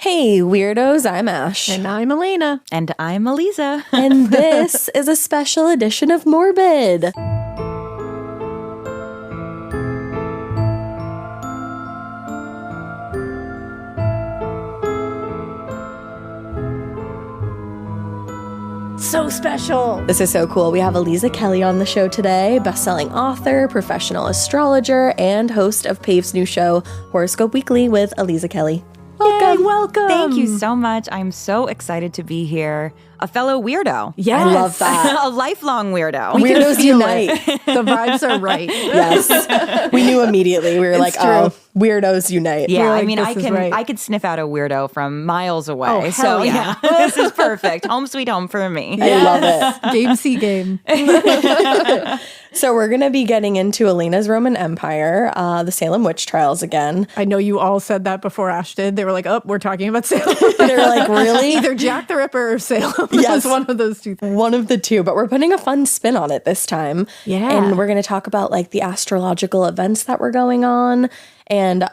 Hey, weirdos, I'm Ash. And I'm Alaina. And I'm Aliza. And this is a special edition of Morbid. So special. This is so cool. We have Aliza Kelly on the show today, best-selling author, professional astrologer, and host of PAVE's new show, Horoscope Weekly with Aliza Kelly. Welcome. Welcome. Thank you so much. I'm so excited to be here. A fellow weirdo. Yes. I love that. A lifelong weirdo. Weirdos unite. The vibes are right. Yes. We knew immediately. We were like, true. oh, weirdos unite. Yeah, like, I mean, this is right. I could sniff out a weirdo from miles away. Oh, hell so yeah. this is perfect. Home sweet home for me. I love it. Game C game. So we're going to be getting into Alaina's Roman Empire, the Salem Witch Trials again. I know you all said that before Ash did. They were like, oh, we're talking about Salem. They're like, really? Either Jack the Ripper or Salem. Yes. It was one of those two things. One of the two, but we're putting a fun spin on it this time. Yeah. And we're going to talk about like the astrological events that were going on. And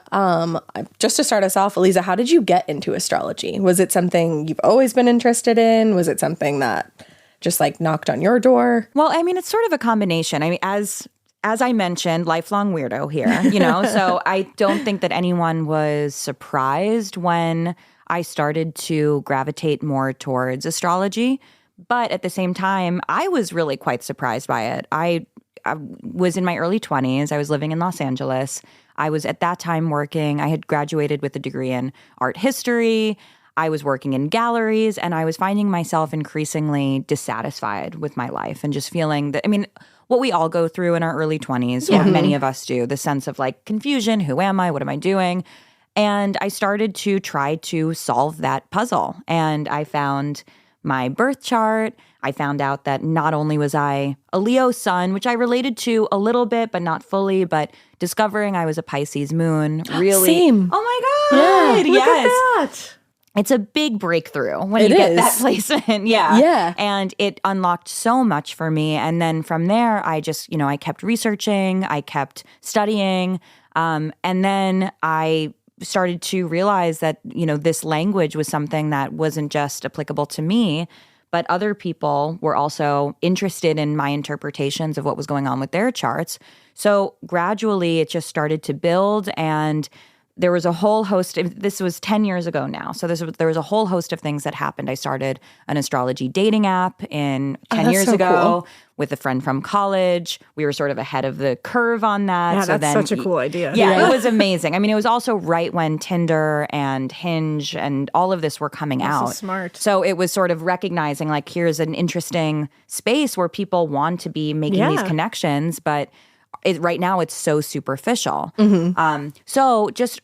just to start us off, Aliza, how did you get into astrology? Was it something you've always been interested in? Was it something that just like knocked on your door? Well, I mean, it's sort of a combination. I mean, as I mentioned, lifelong weirdo here, you know, so I don't think that anyone was surprised when I started to gravitate more towards astrology. But at the same time, I was really quite surprised by it. I was in my early 20s. I was living in Los Angeles. I was at that time working. I had graduated with a degree in art history. I was working in galleries, and I was finding myself increasingly dissatisfied with my life and just feeling that, I mean, what we all go through in our early 20s, or many of us do, the sense of like confusion, who am I, what am I doing? And I started to try to solve that puzzle. And I found my birth chart. I found out that not only was I a Leo sun, which I related to a little bit, but not fully, but discovering I was a Pisces moon really. Same. Oh my God. Look yes. at that. It's a big breakthrough when It you get is. that placement. Yeah. Yeah. And it unlocked so much for me. And then from there, I just, I kept researching, I kept studying. And then I started to realize that, this language was something that wasn't just applicable to me, but other people were also interested in my interpretations of what was going on with their charts. So gradually it just started to build, and there was a whole host of, this was 10 years ago now. So there was a whole host of things that happened. I started an astrology dating app 10 years so ago cool. with a friend from college. We were sort of ahead of the curve on that. Yeah, so that's such a cool idea. Yeah, it was amazing. I mean, it was also right when Tinder and Hinge and all of this were coming out. smart. So it was sort of recognizing like, here's an interesting space where people want to be making these connections, but right now it's so superficial. So just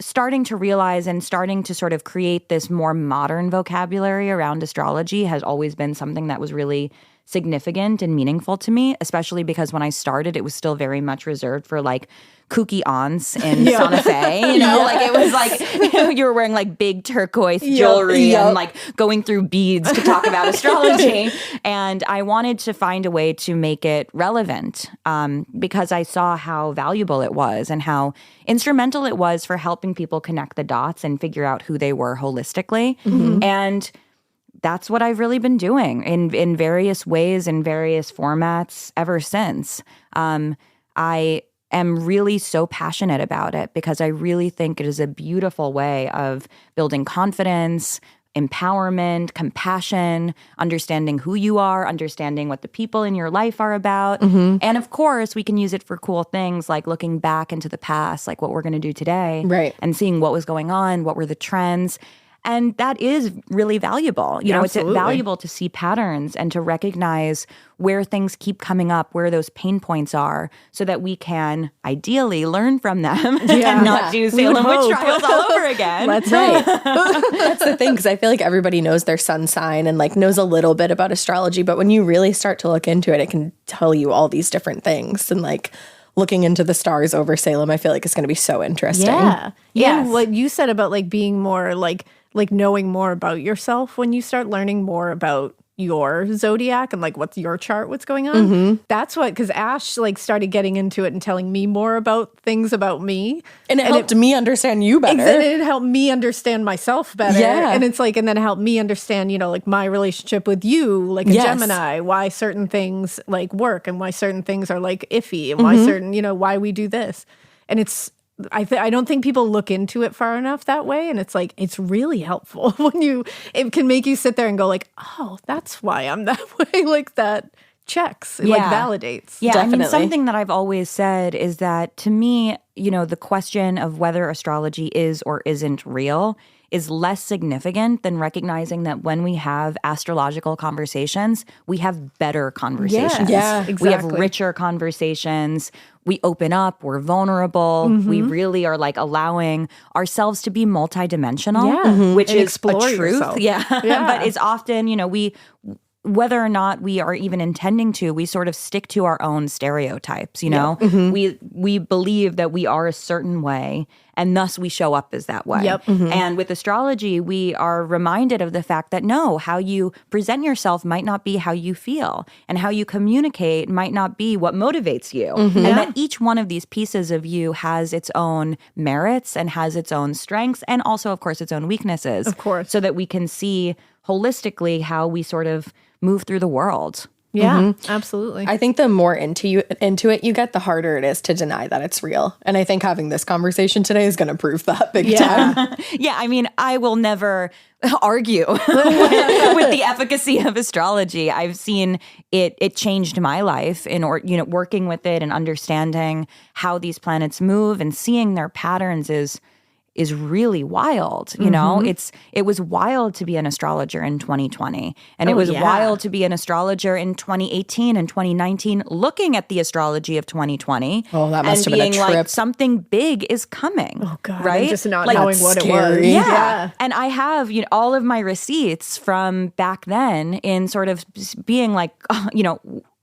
starting to realize and starting to sort of create this more modern vocabulary around astrology has always been something that was really significant and meaningful to me, especially because when I started, it was still very much reserved for like kooky aunts in Santa Fe, like it was like you were wearing like big turquoise jewelry and like going through beads to talk about astrology. And I wanted to find a way to make it relevant because I saw how valuable it was and how instrumental it was for helping people connect the dots and figure out who they were holistically. And that's what I've really been doing in various ways, in various formats ever since. I am really so passionate about it because I really think it is a beautiful way of building confidence, empowerment, compassion, understanding who you are, understanding what the people in your life are about. And of course, we can use it for cool things like looking back into the past, like what we're going to do today, Right. and seeing what was going on, what were the trends. And that is really valuable. It's Absolutely. valuable to see patterns and to recognize where things keep coming up, where those pain points are, so that we can ideally learn from them and not do Salem Witch Trials all over again. Let's Right. That's the thing, because I feel like everybody knows their sun sign and like knows a little bit about astrology, but when you really start to look into it, it can tell you all these different things. And like looking into the stars over Salem, I feel like it's going to be so interesting. Yeah. Yes. And what you said about like being more like knowing more about yourself when you start learning more about your zodiac and like what's your chart, what's going on. That's what, because Ash like started getting into it and telling me more about things about me. And it helped me understand you better. Exactly, it helped me understand myself better. Yeah. And it's like, and then it helped me understand, you know, like my relationship with you, like a Gemini, why certain things like work and why certain things are like iffy and why certain, you know, why we do this. And it's, I don't think people look into it far enough that way. And it's like, it's really helpful when it can make you sit there and go like, oh, that's why I'm that way. Like that checks, it like validates. Yeah, Definitely. I mean, something that I've always said is that to me, you know, the question of whether astrology is or isn't real is less significant than recognizing that when we have astrological conversations, we have better conversations. Yeah, exactly. We have richer conversations. We open up. We're vulnerable. We really are like allowing ourselves to be multidimensional, which and is a truth. yourself. Yeah. But it's often, you know, whether or not we are even intending to, we sort of stick to our own stereotypes, you know? We believe that we are a certain way, and thus we show up as that way. And with astrology, we are reminded of the fact that no, how you present yourself might not be how you feel, and how you communicate might not be what motivates you. And that each one of these pieces of you has its own merits and has its own strengths, and also, of course, its own weaknesses. Of course. So that we can see holistically how we sort of move through the world. Yeah, absolutely. I think the more into it you get, the harder it is to deny that it's real. And I think having this conversation today is going to prove that big time. Yeah, I mean, I will never argue with the efficacy of astrology. I've seen it changed my life working with it and understanding how these planets move and seeing their patterns is really wild. You know, it was wild to be an astrologer in 2020. And it was wild to be an astrologer in 2018 and 2019, looking at the astrology of 2020. Oh, that must have been a being trip. like, something big is coming. Oh, God. Right? And just not like, knowing what scary. it was. Yeah. And I have, you know, all of my receipts from back then in sort of being like, you know,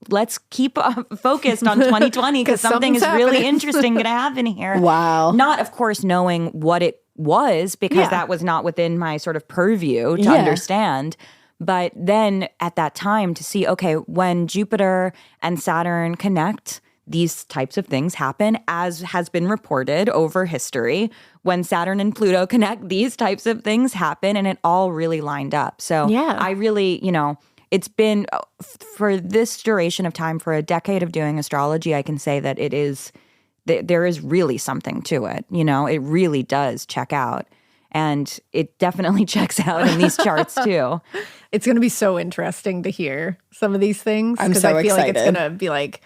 let's keep focused on 2020 because something is really interesting going to happen here. Wow. Not, of course, knowing what it was because that was not within my sort of purview to understand. But then at that time to see, okay, when Jupiter and Saturn connect, these types of things happen, as has been reported over history. When Saturn and Pluto connect, these types of things happen, and it all really lined up. So I really, you know, it's been, for this duration of time, for a decade of doing astrology, I can say that it is, there is really something to it. You know, it really does check out. And it definitely checks out in these charts too. It's going to be so interesting to hear some of these things. I'm so I feel like it's excited. going to be like,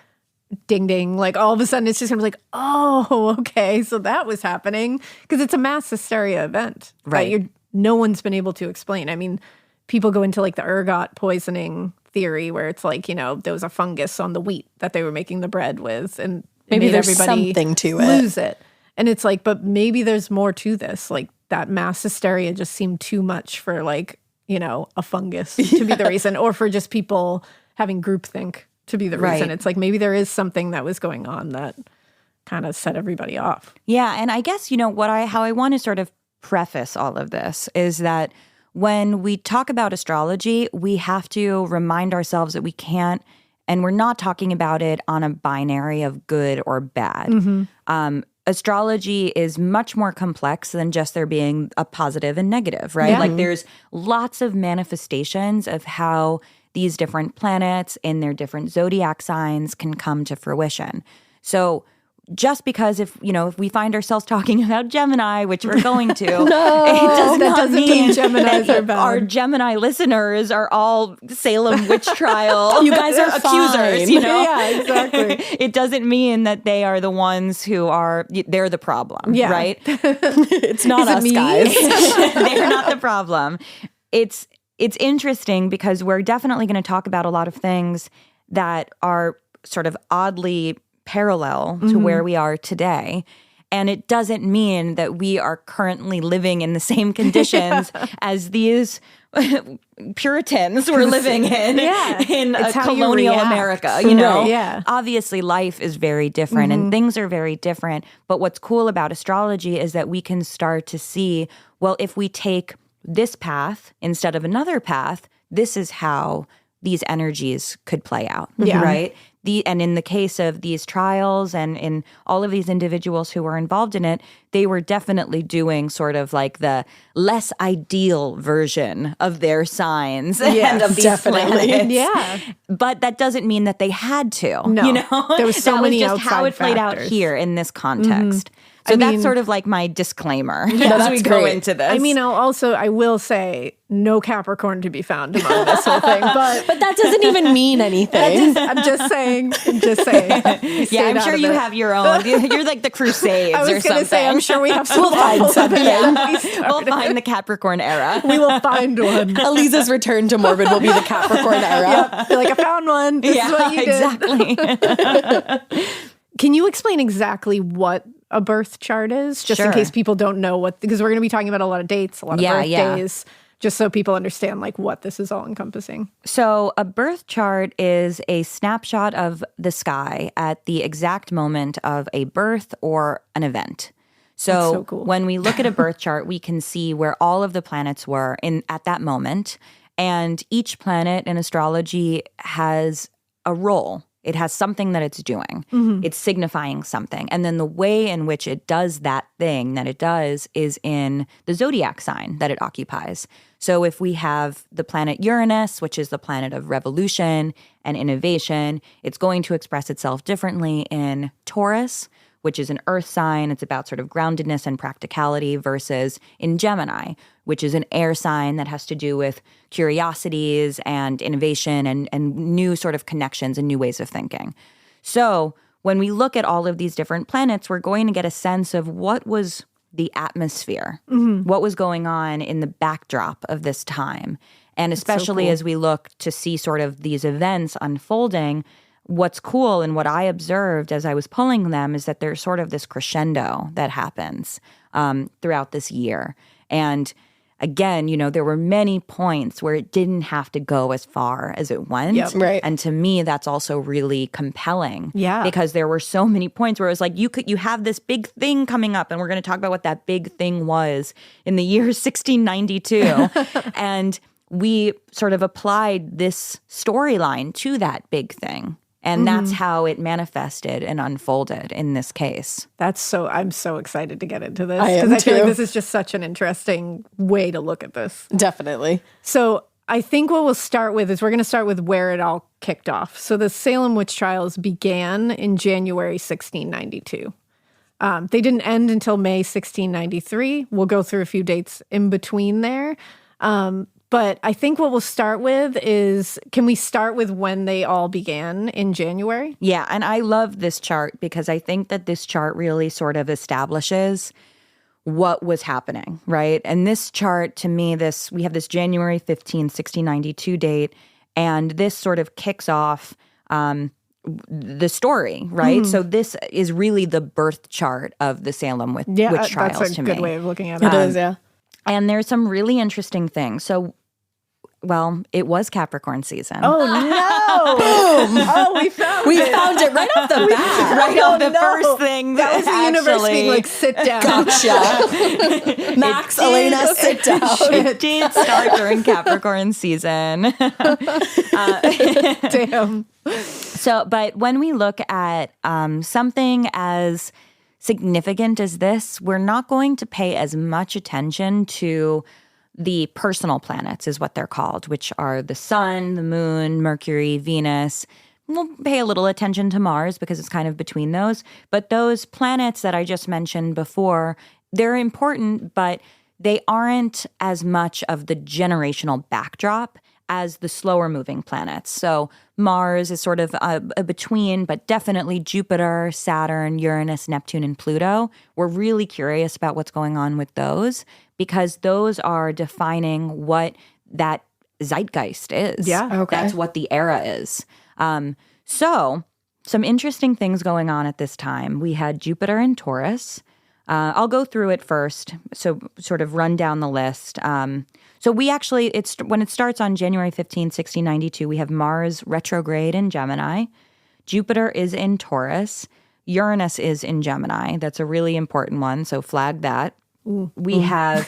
ding, ding. Like all of a sudden it's just going to be like, oh, okay. So that was happening. Because it's a mass hysteria event. Right. That no one's been able to explain. I mean, people go into like the ergot poisoning theory where it's like, you know, there was a fungus on the wheat that they were making the bread with. And Maybe made there's everybody something to it. lose it. And it's like, but maybe there's more to this. Like that mass hysteria just seemed too much for like, you know, a fungus to be the reason, or for just people having groupthink to be the reason. Right. It's like maybe there is something that was going on that kind of set everybody off. Yeah, and I guess, you know, how I want to sort of preface all of this is that when we talk about astrology, we have to remind ourselves that we can't, and we're not talking about it on a binary of good or bad. Astrology is much more complex than just there being a positive and negative, right? Yeah. Like there's lots of manifestations of how these different planets in their different zodiac signs can come to fruition. So just because if we find ourselves talking about Gemini, which we're going to, it doesn't mean Geminis are bad. our Gemini listeners are all Salem Witch Trial. You guys are accusers, fine. you know? Yeah, exactly. It doesn't mean that they are the ones they're the problem, right? It's not Is it us, me? guys. They're not the problem. It's interesting because we're definitely going to talk about a lot of things that are sort of oddly parallel to where we are today. And it doesn't mean that we are currently living in the same conditions as these Puritans were living in It's how you colonial react. America, you know? Right, yeah. Obviously, life is very different and things are very different. But what's cool about astrology is that we can start to see, well, if we take this path instead of another path, this is how these energies could play out, Yeah. right? And in the case of these trials and in all of these individuals who were involved in it, they were definitely doing sort of like the less ideal version of their signs and of these planets. Yeah. But that doesn't mean that they had to. No. You know? There was so that many was just how outside it played out factors. here in this context. So that's sort of like my disclaimer as we go into this. I mean, I will say no Capricorn to be found among this whole thing, but that doesn't even mean anything. I'm just saying. Yeah, I'm sure you have your own. You're like the Crusades I was or going to something. say, I'm sure we have some. We'll find something. We'll find the Capricorn era. We will find one. Aliza's return to Morbid will be the Capricorn era. Be like, I found one. This is what you did. exactly. Can you explain exactly what a birth chart is, just in Sure. case people don't know what, because we're going to be talking about a lot of dates, a lot of birthdays, just so people understand like what this is all encompassing. So a birth chart is a snapshot of the sky at the exact moment of a birth or an event. So cool. when we look at a birth chart, we can see where all of the planets were at that moment. And each planet in astrology has a role. It has something that it's doing. It's signifying something. And then the way in which it does that thing that it does is in the zodiac sign that it occupies. So if we have the planet Uranus, which is the planet of revolution and innovation, it's going to express itself differently in Taurus, which is an earth sign. It's about sort of groundedness and practicality, versus in Gemini, which is an air sign that has to do with curiosities and innovation and new sort of connections and new ways of thinking. So when we look at all of these different planets, we're going to get a sense of what was the atmosphere, what was going on in the backdrop of this time. And especially as we look to see sort of these events unfolding, what's cool and what I observed as I was pulling them is that there's sort of this crescendo that happens throughout this year. And again, there were many points where it didn't have to go as far as it went. Yep. Right. And to me, that's also really compelling. Yeah. Because there were so many points where it was like, you have this big thing coming up, and we're going to talk about what that big thing was in the year 1692. And we sort of applied this storyline to that big thing. And that's how it manifested and unfolded in this case. I'm so excited to get into this. I am Because I feel like too. this is just such an interesting way to look at this. Definitely. So I think what we'll start with is we're going to start with where it all kicked off. So the Salem Witch Trials began in January 1692. They didn't end until May 1693. We'll go through a few dates in between there. But I think what we'll start with is, can we start with when they all began in January? Yeah, and I love this chart because I think that this chart really sort of establishes what was happening, right? And this chart, to me, we have this January 15, 1692 date, and this sort of kicks off the story, right? So this is really the birth chart of the Salem Witch Trials that's a to good me. way of looking at it. It is, yeah. And there's some really interesting things. So, well, it was Capricorn season. Oh, no. Boom. Oh, we found We it. found it right off the bat. Right off the no. first thing That was the universe being like, sit down. Gotcha. Max, Alaina, sit down. It did start during Capricorn season. Damn. So, but when we look at something as significant as this, we're not going to pay as much attention to the personal planets, is what they're called, which are the sun, the moon, Mercury, Venus. We'll pay a little attention to Mars because it's kind of between those. But those planets that I just mentioned before, they're important, but they aren't as much of the generational backdrop as the slower moving planets. So Mars is sort of a between, but definitely Jupiter, Saturn, Uranus, Neptune, and Pluto. We're really curious about what's going on with those because those are defining what that zeitgeist is. Yeah. Okay. That's what the era is. So some interesting things going on at this time. We had Jupiter in Taurus. I'll go through it first, so sort of run down the list. So we actually, when it starts on January 15, 1692, we have Mars retrograde in Gemini. Jupiter is in Taurus. Uranus is in Gemini. That's a really important one, so flag that. We have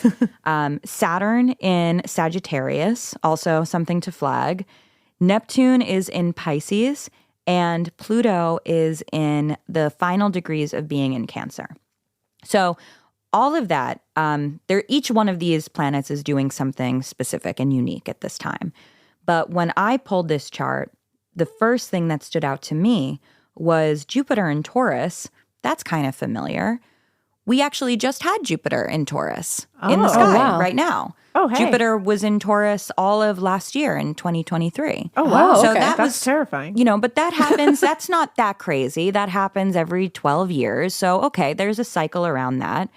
Saturn in Sagittarius, also something to flag. Neptune is in Pisces, and Pluto is in the final degrees of being in Cancer. So all of that, each one of these planets is doing something specific and unique at this time. But when I pulled this chart, the first thing that stood out to me was Jupiter in Taurus. That's kind of familiar. We actually just had Jupiter in Taurus in the sky right now. Oh, hey. Jupiter was in Taurus all of last year in 2023. Oh, wow. So okay. that That's was terrifying. But that happens. That's not that crazy. That happens every 12 years. So, okay, there's a cycle around that.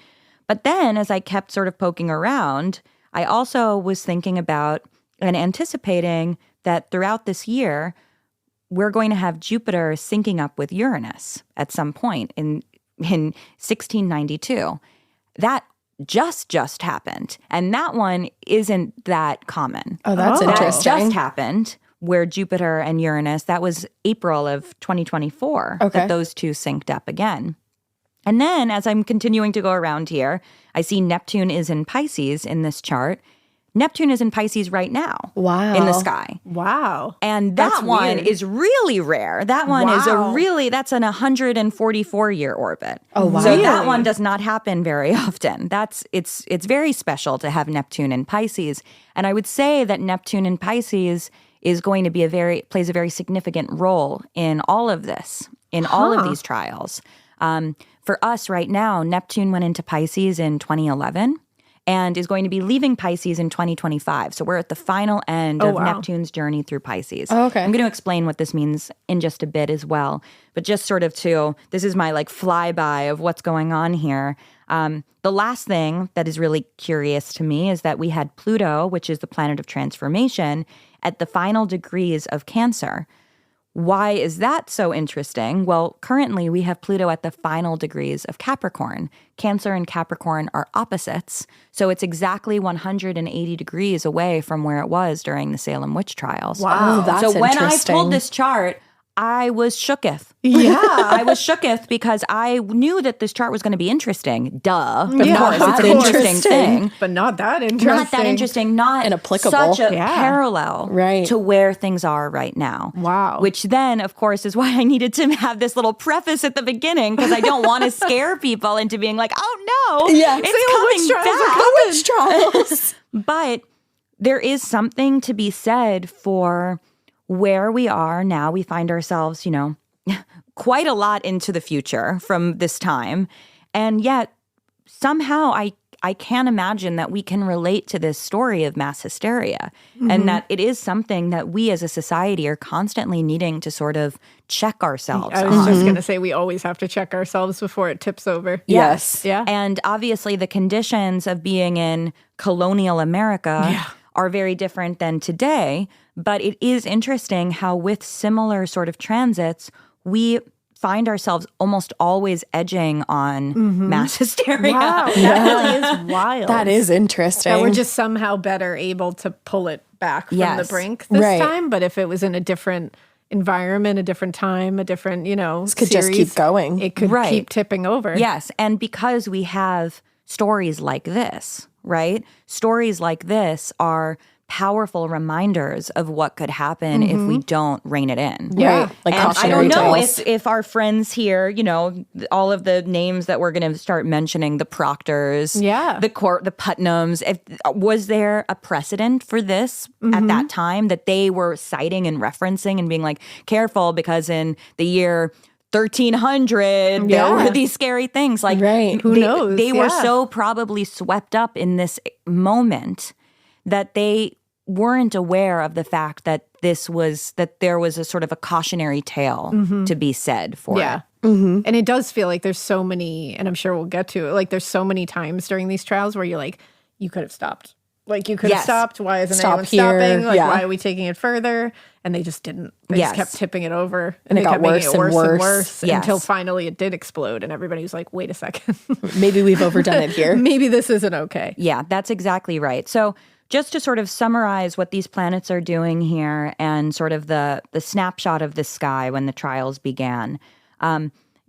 But then as I kept sort of poking around, I also was thinking about and anticipating that throughout this year, we're going to have Jupiter syncing up with Uranus at some point in 1692. That just happened. And that one isn't that common. Oh, that's interesting. That just happened where Jupiter and Uranus, that was April of 2024 that those two synced up again. And then as I'm continuing to go around here, I see Neptune is in Pisces in this chart. Neptune is in Pisces right now. Wow. In the sky. Wow. And that one is really rare. That one is that's an 144-year orbit. Oh, wow. So that one does not happen very often. It's very special to have Neptune in Pisces. And I would say that Neptune in Pisces is going to plays a very significant role in all of this, in all of these trials. For us right now, Neptune went into Pisces in 2011. And is going to be leaving Pisces in 2025. So we're at the final end of Neptune's journey through Pisces. Oh, okay. I'm going to explain what this means in just a bit as well. But just sort of this is my flyby of what's going on here. The last thing that is really curious to me is that we had Pluto, which is the planet of transformation, at the final degrees of Cancer. Why is that so interesting? Well, currently we have Pluto at the final degrees of Capricorn. Cancer and Capricorn are opposites, so it's exactly 180 degrees away from where it was during the Salem Witch Trials. Wow, that's So when I interesting. pulled this chart, I was shooketh. Yeah. I was shooketh because I knew that this chart was going to be interesting. Duh. Of Yeah, course, it's an interesting. interesting thing. But not that interesting. Not that interesting, not inapplicable. such a parallel to where things are right now. Wow. Which then, of course, is why I needed to have this little preface at the beginning because I don't want to scare people into being like, oh no, it's coming back. The witch trials. But there is something to be said for where we are now. We find ourselves, quite a lot into the future from this time. And yet somehow I can't imagine that we can relate to this story of mass hysteria and that it is something that we as a society are constantly needing to sort of check ourselves I was just going to say we always have to check ourselves before it tips over. Yes. Yeah. And obviously the conditions of being in colonial America are very different than today. But it is interesting how with similar sort of transits, we find ourselves almost always edging on mass hysteria. Wow. That really is wild. That is interesting. That we're just somehow better able to pull it back from the brink this time. But if it was in a different environment, a different time, a different, This could series, just keep going. It could keep tipping over. Yes. And because we have stories like this, right? Stories like this are powerful reminders of what could happen if we don't rein it in. Yeah. Like and I cautionary don't know tales. if our friends here, all of the names that we're going to start mentioning, the Proctors, the Putnams, was there a precedent for this at that time that they were citing and referencing and being like, careful because in the year 1300 there were these scary things Who knows? They were so probably swept up in this moment that they weren't aware of the fact that there was a sort of a cautionary tale to be said for it. And it does feel like there's so many, and I'm sure we'll get to it, there's so many times during these trials where you're like, you could have stopped. You could have stopped. Why isn't anyone stopping? Why are we taking it further? And they just didn't. They just kept tipping it over. And it got worse and worse until finally it did explode. And everybody was like, wait a second. Maybe we've overdone it here. Maybe this isn't okay. Yeah, that's exactly right. So just to sort of summarize what these planets are doing here and sort of the snapshot of the sky when the trials began.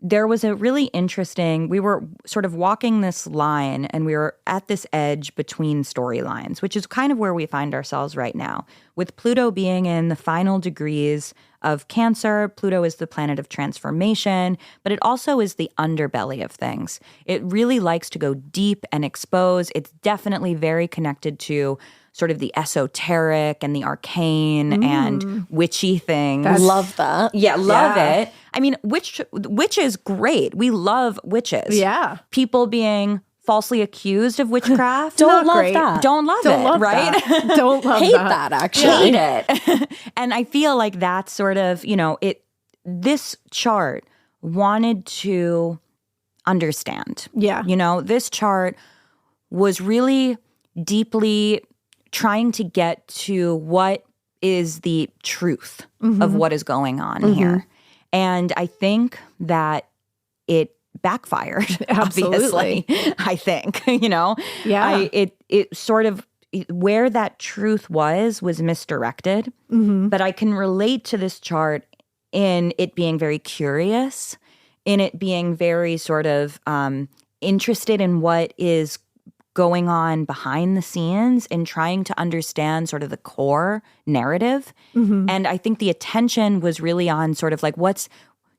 there was a really interesting, we were sort of walking this line and we were at this edge between storylines, which is kind of where we find ourselves right now. With Pluto being in the final degrees of Cancer, Pluto is the planet of transformation, but it also is the underbelly of things. It really likes to go deep and expose. It's definitely very connected to sort of the esoteric and the arcane and witchy things. Love that. Yeah, love it. I mean, witch is great. We love witches. Yeah. People being falsely accused of witchcraft. Don't love that. Don't love it, right? That. Don't love Hate that. that, actually. Hate it. And I feel like that's sort of, this chart wanted to understand. Yeah. This chart was really deeply trying to get to what is the truth of what is going on here. And I think that it backfired, obviously, I think, Yeah. It sort of, where that truth was misdirected. But I can relate to this chart in it being very curious, in it being very sort of interested in what is going on behind the scenes and trying to understand sort of the core narrative. And I think the attention was really on sort of like what's,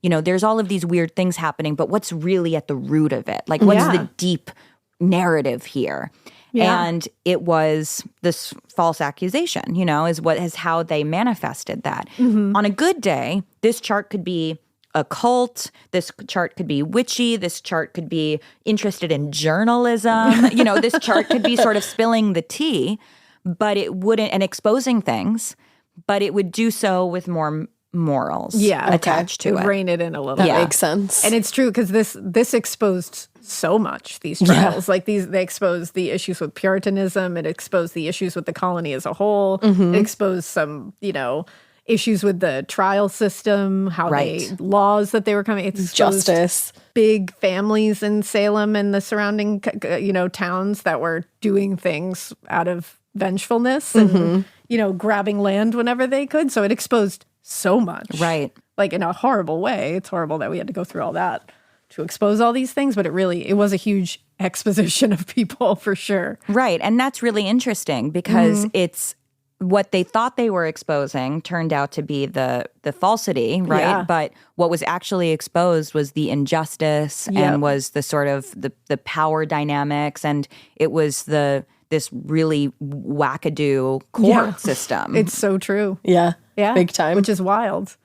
there's all of these weird things happening, but what's really at the root of it? Like what's the deep narrative here? Yeah. And it was this false accusation, is how they manifested that. On a good day, this chart could be occult, this chart could be witchy, this chart could be interested in journalism, this chart could be sort of spilling the tea, but it wouldn't, and exposing things, but it would do so with more morals attached to it. Rein it in a little. That makes sense. And it's true because this exposed so much, these trials. Like they exposed the issues with Puritanism, it exposed the issues with the colony as a whole, it exposed some, issues with the trial system, how laws that they were coming. It's justice. Big families in Salem and the surrounding, towns that were doing things out of vengefulness and, grabbing land whenever they could. So it exposed so much. Right. Like in a horrible way. It's horrible that we had to go through all that to expose all these things, but it was a huge exposition of people for sure. Right. And that's really interesting because it's what they thought they were exposing turned out to be the falsity, right? Yeah. But what was actually exposed was the injustice and was the sort of the power dynamics, and it was this really wackadoo court system. It's so true. Yeah. Yeah. Big time. Which is wild.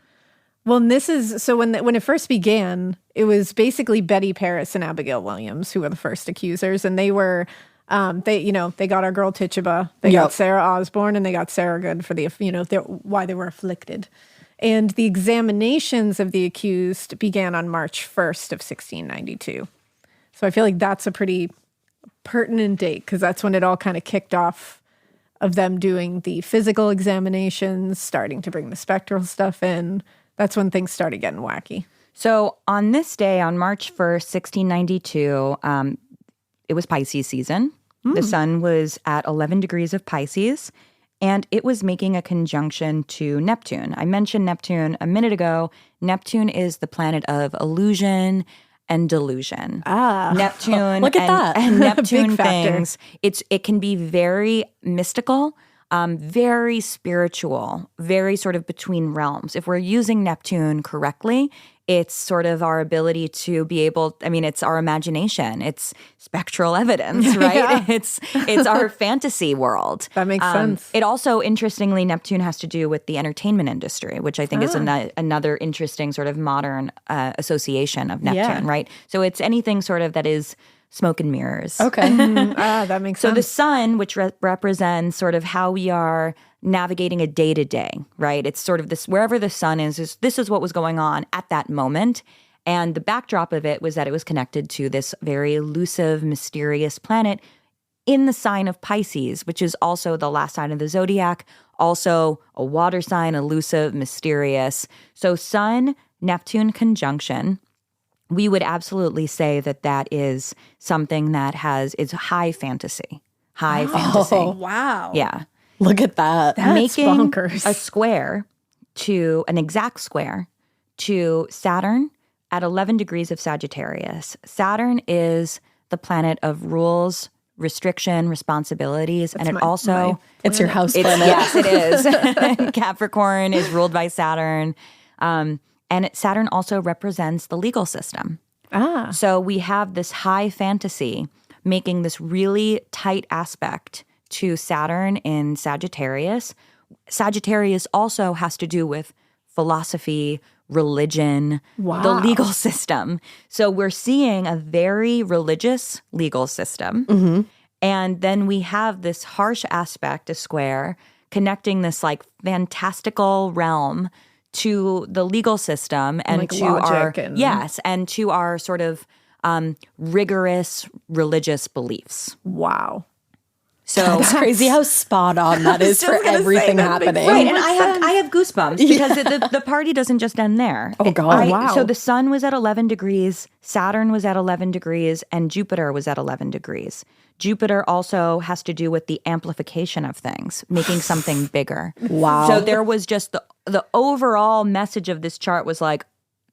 Well, and this is, so when it first began, it was basically Betty Paris and Abigail Williams who were the first accusers, and they were they got our girl Tituba, they got Sarah Osborne, and they got Sarah Good for the, why they were afflicted. And the examinations of the accused began on March 1st of 1692. So I feel like that's a pretty pertinent date because that's when it all kind of kicked off of them doing the physical examinations, starting to bring the spectral stuff in. That's when things started getting wacky. So on this day, on March 1st, 1692, it was Pisces season. The sun was at 11 degrees of Pisces, and it was making a conjunction to Neptune. I mentioned Neptune a minute ago. Neptune is the planet of illusion and delusion. Neptune, look at that. And Neptune Big factor. things, it can be very mystical, very spiritual, very sort of between realms. If we're using Neptune correctly, it's sort of our ability to be able, it's our imagination. It's spectral evidence, right? Yeah. It's our fantasy world. That makes sense. It also, interestingly, Neptune has to do with the entertainment industry, which I think is another interesting sort of modern association of Neptune, right? So it's anything sort of that is smoke and mirrors. Okay. That makes sense. So the sun, which represents sort of how we are navigating a day-to-day, right? It's sort of this, wherever the sun is this is what was going on at that moment. And the backdrop of it was that it was connected to this very elusive, mysterious planet in the sign of Pisces, which is also the last sign of the zodiac, also a water sign, elusive, mysterious. So sun, Neptune conjunction, we would absolutely say that is something that is high fantasy. High fantasy. Oh, wow. Yeah. Look at that. That's Making bonkers. an exact square to Saturn, at 11 degrees of Sagittarius, Saturn is the planet of rules, restriction, responsibilities, and it also... It's your house planet. Yes, it is. Capricorn is ruled by Saturn. And Saturn also represents the legal system. So we have this high fantasy making this really tight aspect to Saturn in Sagittarius. Sagittarius also has to do with philosophy, religion, the legal system. So we're seeing a very religious legal system. And then we have this harsh aspect, a square, connecting this like fantastical realm to the legal system and like to our and to our sort of rigorous religious beliefs. Wow. So It's crazy how spot on that is for everything happening. right, and I have goosebumps because the party doesn't just end there. Oh, God. Wow. So the sun was at 11 degrees, Saturn was at 11 degrees, and Jupiter was at 11 degrees. Jupiter also has to do with the amplification of things, making something bigger. Wow. So there was just the overall message of this chart was like,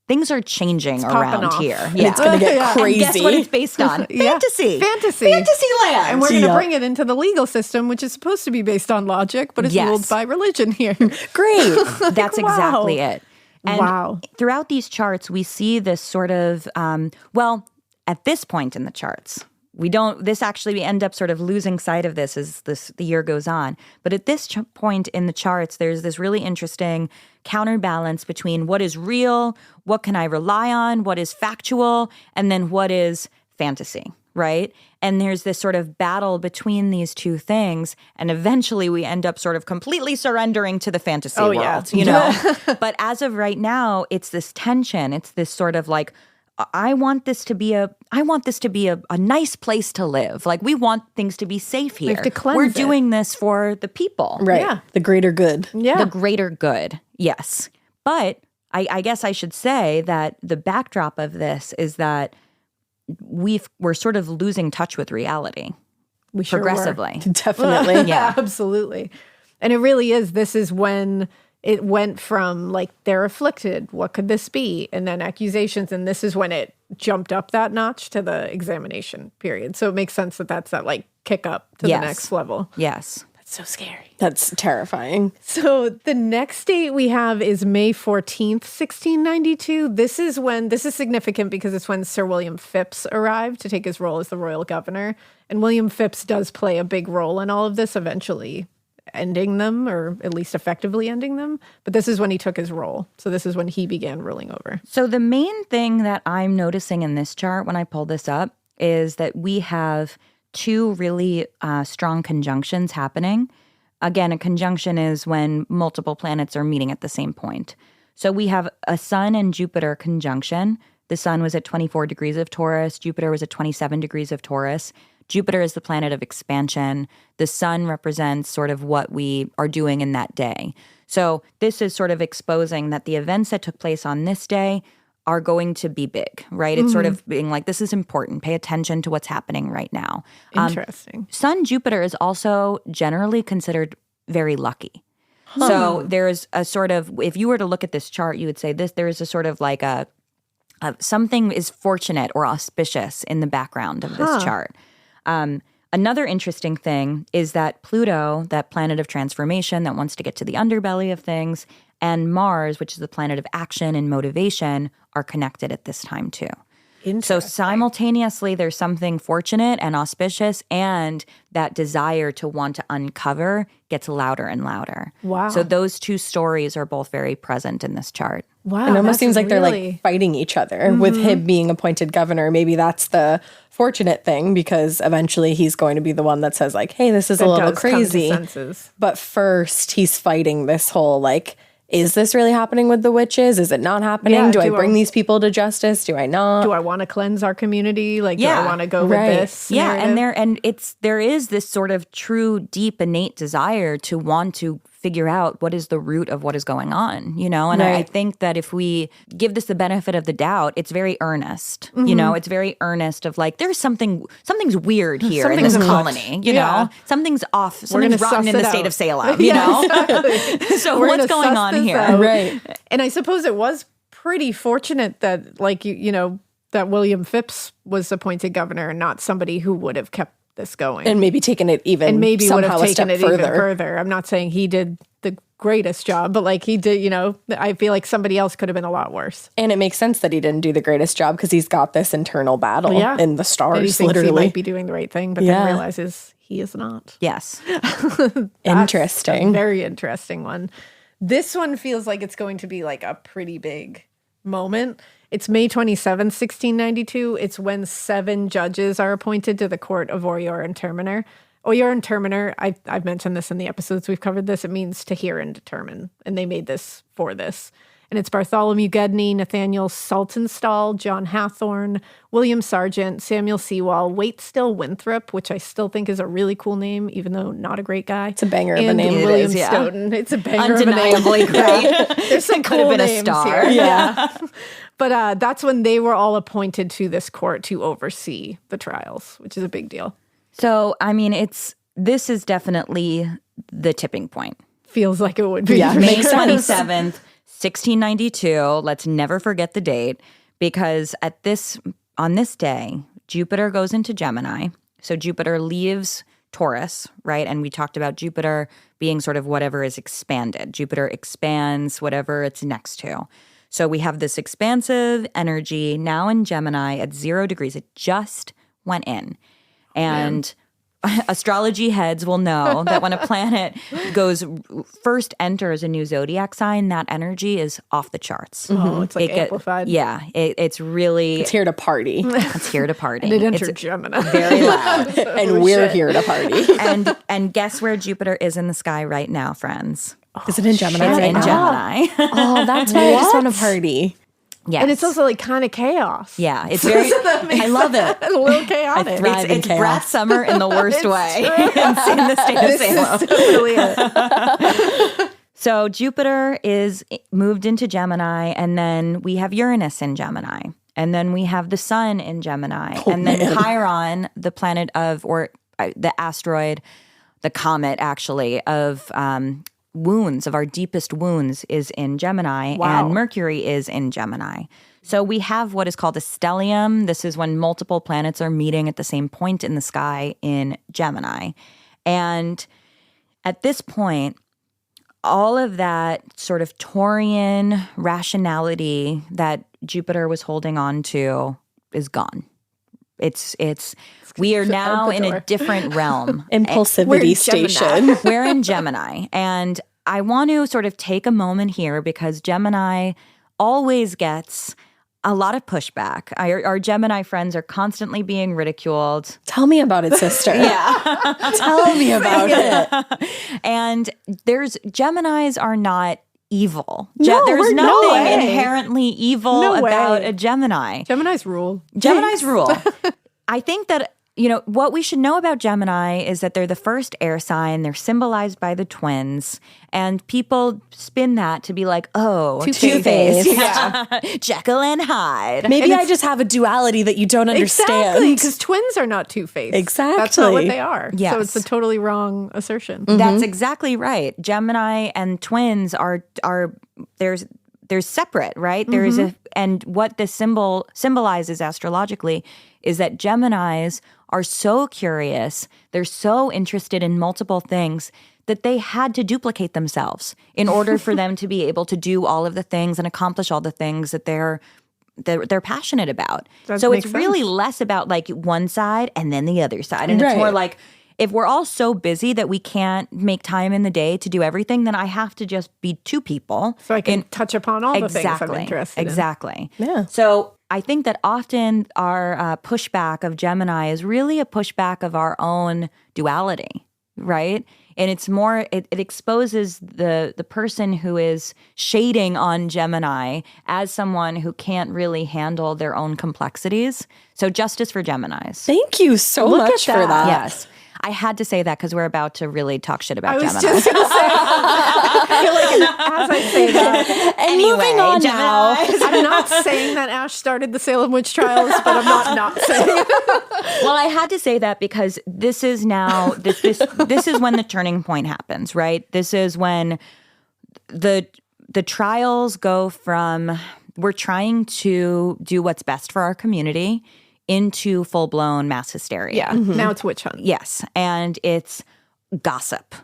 things are changing around off. here. And it's going to get crazy. And guess what it's based on? Fantasy. Fantasy. Fantasyland. And we're going to bring it into the legal system, which is supposed to be based on logic, but it's ruled by religion here. Great. That's exactly it. And throughout these charts, we see this sort of, at this point in the charts, we end up sort of losing sight of this as the year goes on. But at this point in the charts, there's this really interesting counterbalance between what is real, what can I rely on, what is factual, and then what is fantasy, right? And there's this sort of battle between these two things, and eventually we end up sort of completely surrendering to the fantasy world, you know? But as of right now, it's this tension. It's this sort of like, I want this to be a nice place to live. Like, we want things to be safe here. We have to cleanse We're it. doing this for the people. Right. Yeah. The greater good. Yeah. The greater good. Yes. But I guess I should say that the backdrop of this is that we're sort of losing touch with reality. We sure progressively. Definitely. Yeah, absolutely. And it really is. This is when it went from like, they're afflicted, what could this be? And then accusations. And this is when it jumped up that notch to the examination period. So it makes sense that that's that like kick up to the next level. Yes. That's so scary. That's terrifying. So the next date we have is May 14th, 1692. This is significant because it's when Sir William Phips arrived to take his role as the royal governor. And William Phips does play a big role in all of this, eventually ending them, or at least effectively ending them. But this is when he took his role. So this is when he began ruling over. So the main thing that I'm noticing in this chart when I pull this up is that we have two really strong conjunctions happening. Again, a conjunction is when multiple planets are meeting at the same point. So we have a Sun and Jupiter conjunction. The Sun was at 24 degrees of Taurus. Jupiter was at 27 degrees of Taurus. Jupiter is the planet of expansion. The sun represents sort of what we are doing in that day. So this is sort of exposing that the events that took place on this day are going to be big, right? It's sort of being like, this is important. Pay attention to what's happening right now. Interesting. Sun Jupiter is also generally considered very lucky. So there's a sort of, if you were to look at this chart, you would say there is a sort of like a something is fortunate or auspicious in the background of this chart. Another interesting thing is that Pluto, that planet of transformation that wants to get to the underbelly of things, and Mars, which is the planet of action and motivation, are connected at this time too. So simultaneously, there's something fortunate and auspicious, and that desire to want to uncover gets louder and louder. Wow. So those two stories are both very present in this chart. Wow. It almost seems like they're like fighting each other with him being appointed governor. Maybe that's the fortunate thing, because eventually he's going to be the one that says like, hey, this is a little crazy. But first he's fighting this whole like, is this really happening with the witches? Is it not happening? Yeah, do I bring these people to justice? Do I not? Do I want to cleanse our community? Like, do I want to go with this? Yeah, narrative? there is this sort of true, deep, innate desire to want to figure out what is the root of what is going on, you know? And I think that if we give this the benefit of the doubt, it's very earnest, you know? It's very earnest of like, there's something's weird here in this colony, you know? Something's off, something's rotten in the state of Salem, you know? Exactly. So what's going on here? Right. And I suppose it was pretty fortunate that, like, that William Phips was appointed governor and not somebody who would have kept this going. And maybe taken it even and maybe would have taken it further. even further. I'm not saying he did the greatest job, but like he did, I feel like somebody else could have been a lot worse. And it makes sense that he didn't do the greatest job because he's got this internal battle in the stars, and he thinks literally. He might be doing the right thing, but then realizes he is not. Yes. Interesting. A very interesting one. This one feels like it's going to be like a pretty big moment. It's May 27th, 1692. It's when 7 judges are appointed to the court of Oyer and Terminer. Oyer and Terminer, I've mentioned this in the episodes we've covered this. It means to hear and determine. And they made this for this. And it's Bartholomew Gedney, Nathaniel Saltonstall, John Hathorne, William Sargent, Samuel Sewall, Waitstill Winthrop, which I still think is a really cool name, even though not a great guy. It's a banger of a name. William Stoughton. It's a banger Undeniably of a name. great. There's some Could have cool been a names star. here. Yeah. But that's when they were all appointed to this court to oversee the trials, which is a big deal. So, I mean, this is definitely the tipping point. Feels like it would be. Yeah, May 27th, 1692. Let's never forget the date, because on this day, Jupiter goes into Gemini. So Jupiter leaves Taurus, right? And we talked about Jupiter being sort of whatever is expanded. Jupiter expands whatever it's next to. So we have this expansive energy now in Gemini at 0 degrees. It just went in. And astrology heads will know that when a planet first enters a new zodiac sign, that energy is off the charts. Oh, it's like amplified. Yeah, it's really... It's here to party. It's here to party. And it entered Gemini. Very loud. And we're here to party. And guess where Jupiter is in the sky right now, friends? Is it in Gemini? It's in Gemini. Oh, that's why I just want to party. Yes. And it's also like kind of chaos. Yeah, it's very... I love it. It's a little chaotic. It's Brat Summer in the worst way in the state of Salem. This is totally it. So Jupiter is moved into Gemini, and then we have Uranus in Gemini, and then we have the Sun in Gemini, and then Chiron, the planet of, or the asteroid, the comet actually, of wounds, of our deepest wounds, is in Gemini, and Mercury is in Gemini. So we have what is called a stellium. This is when multiple planets are meeting at the same point in the sky in Gemini. And at this point, all of that sort of Taurian rationality that Jupiter was holding on to is gone. We are now in a different realm. Impulsivity station. We're in Gemini. And I want to sort of take a moment here because Gemini always gets a lot of pushback. Our Gemini friends are constantly being ridiculed. Tell me about it, sister. Yeah. Tell me about it. And Geminis are not evil. No, there's no nothing way. inherently evil about a Gemini. Gemini's rule. Gemini's rule. I think that, what we should know about Gemini is that they're the first air sign. They're symbolized by the twins. And people spin that to be like, oh, Two-Face. Yeah. Jekyll and Hyde. Maybe I just have a duality that you don't understand. Exactly, because twins are not two-faced. Exactly. That's not what they are. Yes. So it's a totally wrong assertion. Mm-hmm. That's exactly right. Gemini and twins are there's separate, right? There is and what this symbol symbolizes astrologically is that Geminis are so curious, they're so interested in multiple things that they had to duplicate themselves in order for them to be able to do all of the things and accomplish all the things that they're passionate about. So it's really less about like one side and then the other side. And it's more like, if we're all so busy that we can't make time in the day to do everything, then I have to just be two people. So I can touch upon all the things I'm interested in. Exactly. Yeah. So I think that often our pushback of Gemini is really a pushback of our own duality, right? And it's more, it exposes the person who is shading on Gemini as someone who can't really handle their own complexities. So justice for Geminis. Thank you so much for that. Yes. I had to say that because we're about to really talk shit about Gemini. I was just going to say, I feel like as I say that. And Anyway, moving on Gemini. now. I'm not saying that Ash started the Salem Witch Trials, but I'm not saying it. Well, I had to say that because this is now this is when the turning point happens, right? This is when the trials go from we're trying to do what's best for our community into full-blown mass hysteria. Yeah, now it's witch hunt. Yes, and it's gossip.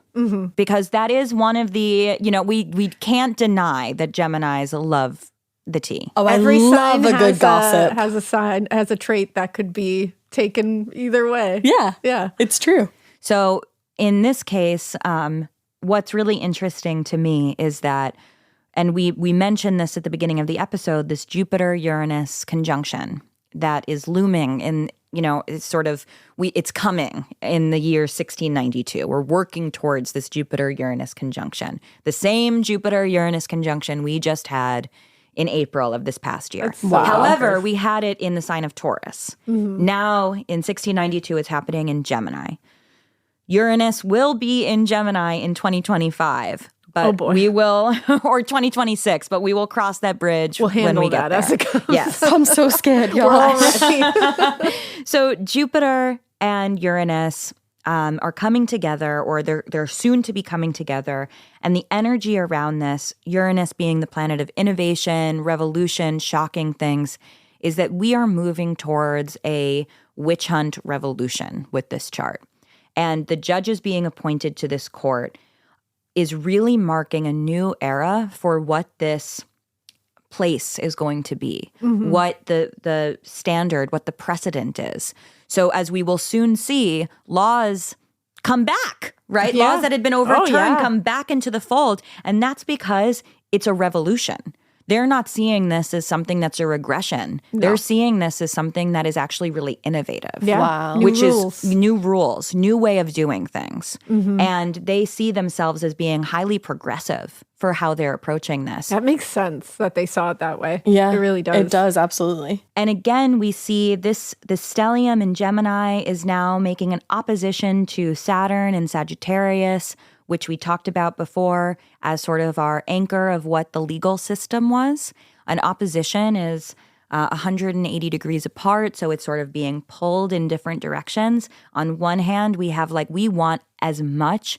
Because that is one of the, we can't deny that Geminis love the tea. Oh, Every I love sign a good gossip. has a trait that could be taken either way. Yeah, it's true. So in this case, what's really interesting to me is that, and we mentioned this at the beginning of the episode, this Jupiter-Uranus conjunction that is looming in, it's coming in the year 1692. We're working towards this Jupiter-Uranus conjunction. The same Jupiter-Uranus conjunction we just had in April of this past year. Wow. However, we had it in the sign of Taurus. Now, in 1692, it's happening in Gemini. Uranus will be in Gemini in 2025. But we will, or 2026, but we will cross that bridge when we get there. As it comes. Yes. I'm so scared, y'all. So Jupiter and Uranus are coming together, or they're soon to be coming together. And the energy around this, Uranus being the planet of innovation, revolution, shocking things, is that we are moving towards a witch hunt revolution with this chart. And the judges being appointed to this court is really marking a new era for what this place is going to be, what the standard, what the precedent is. So as we will soon see, laws come back, right? Yeah. Laws that had been overturned come back into the fold. And that's because it's a revolution. They're not seeing this as something that's a regression. No. They're seeing this as something that is actually really innovative. Yeah. Wow. Which is new rules, new way of doing things. And they see themselves as being highly progressive for how they're approaching this. That makes sense that they saw it that way. Yeah, it really does. It does, absolutely. And again, we see the stellium in Gemini is now making an opposition to Saturn and Sagittarius, which we talked about before as sort of our anchor of what the legal system was. An opposition is 180 degrees apart, so it's sort of being pulled in different directions. On one hand, we have we want as much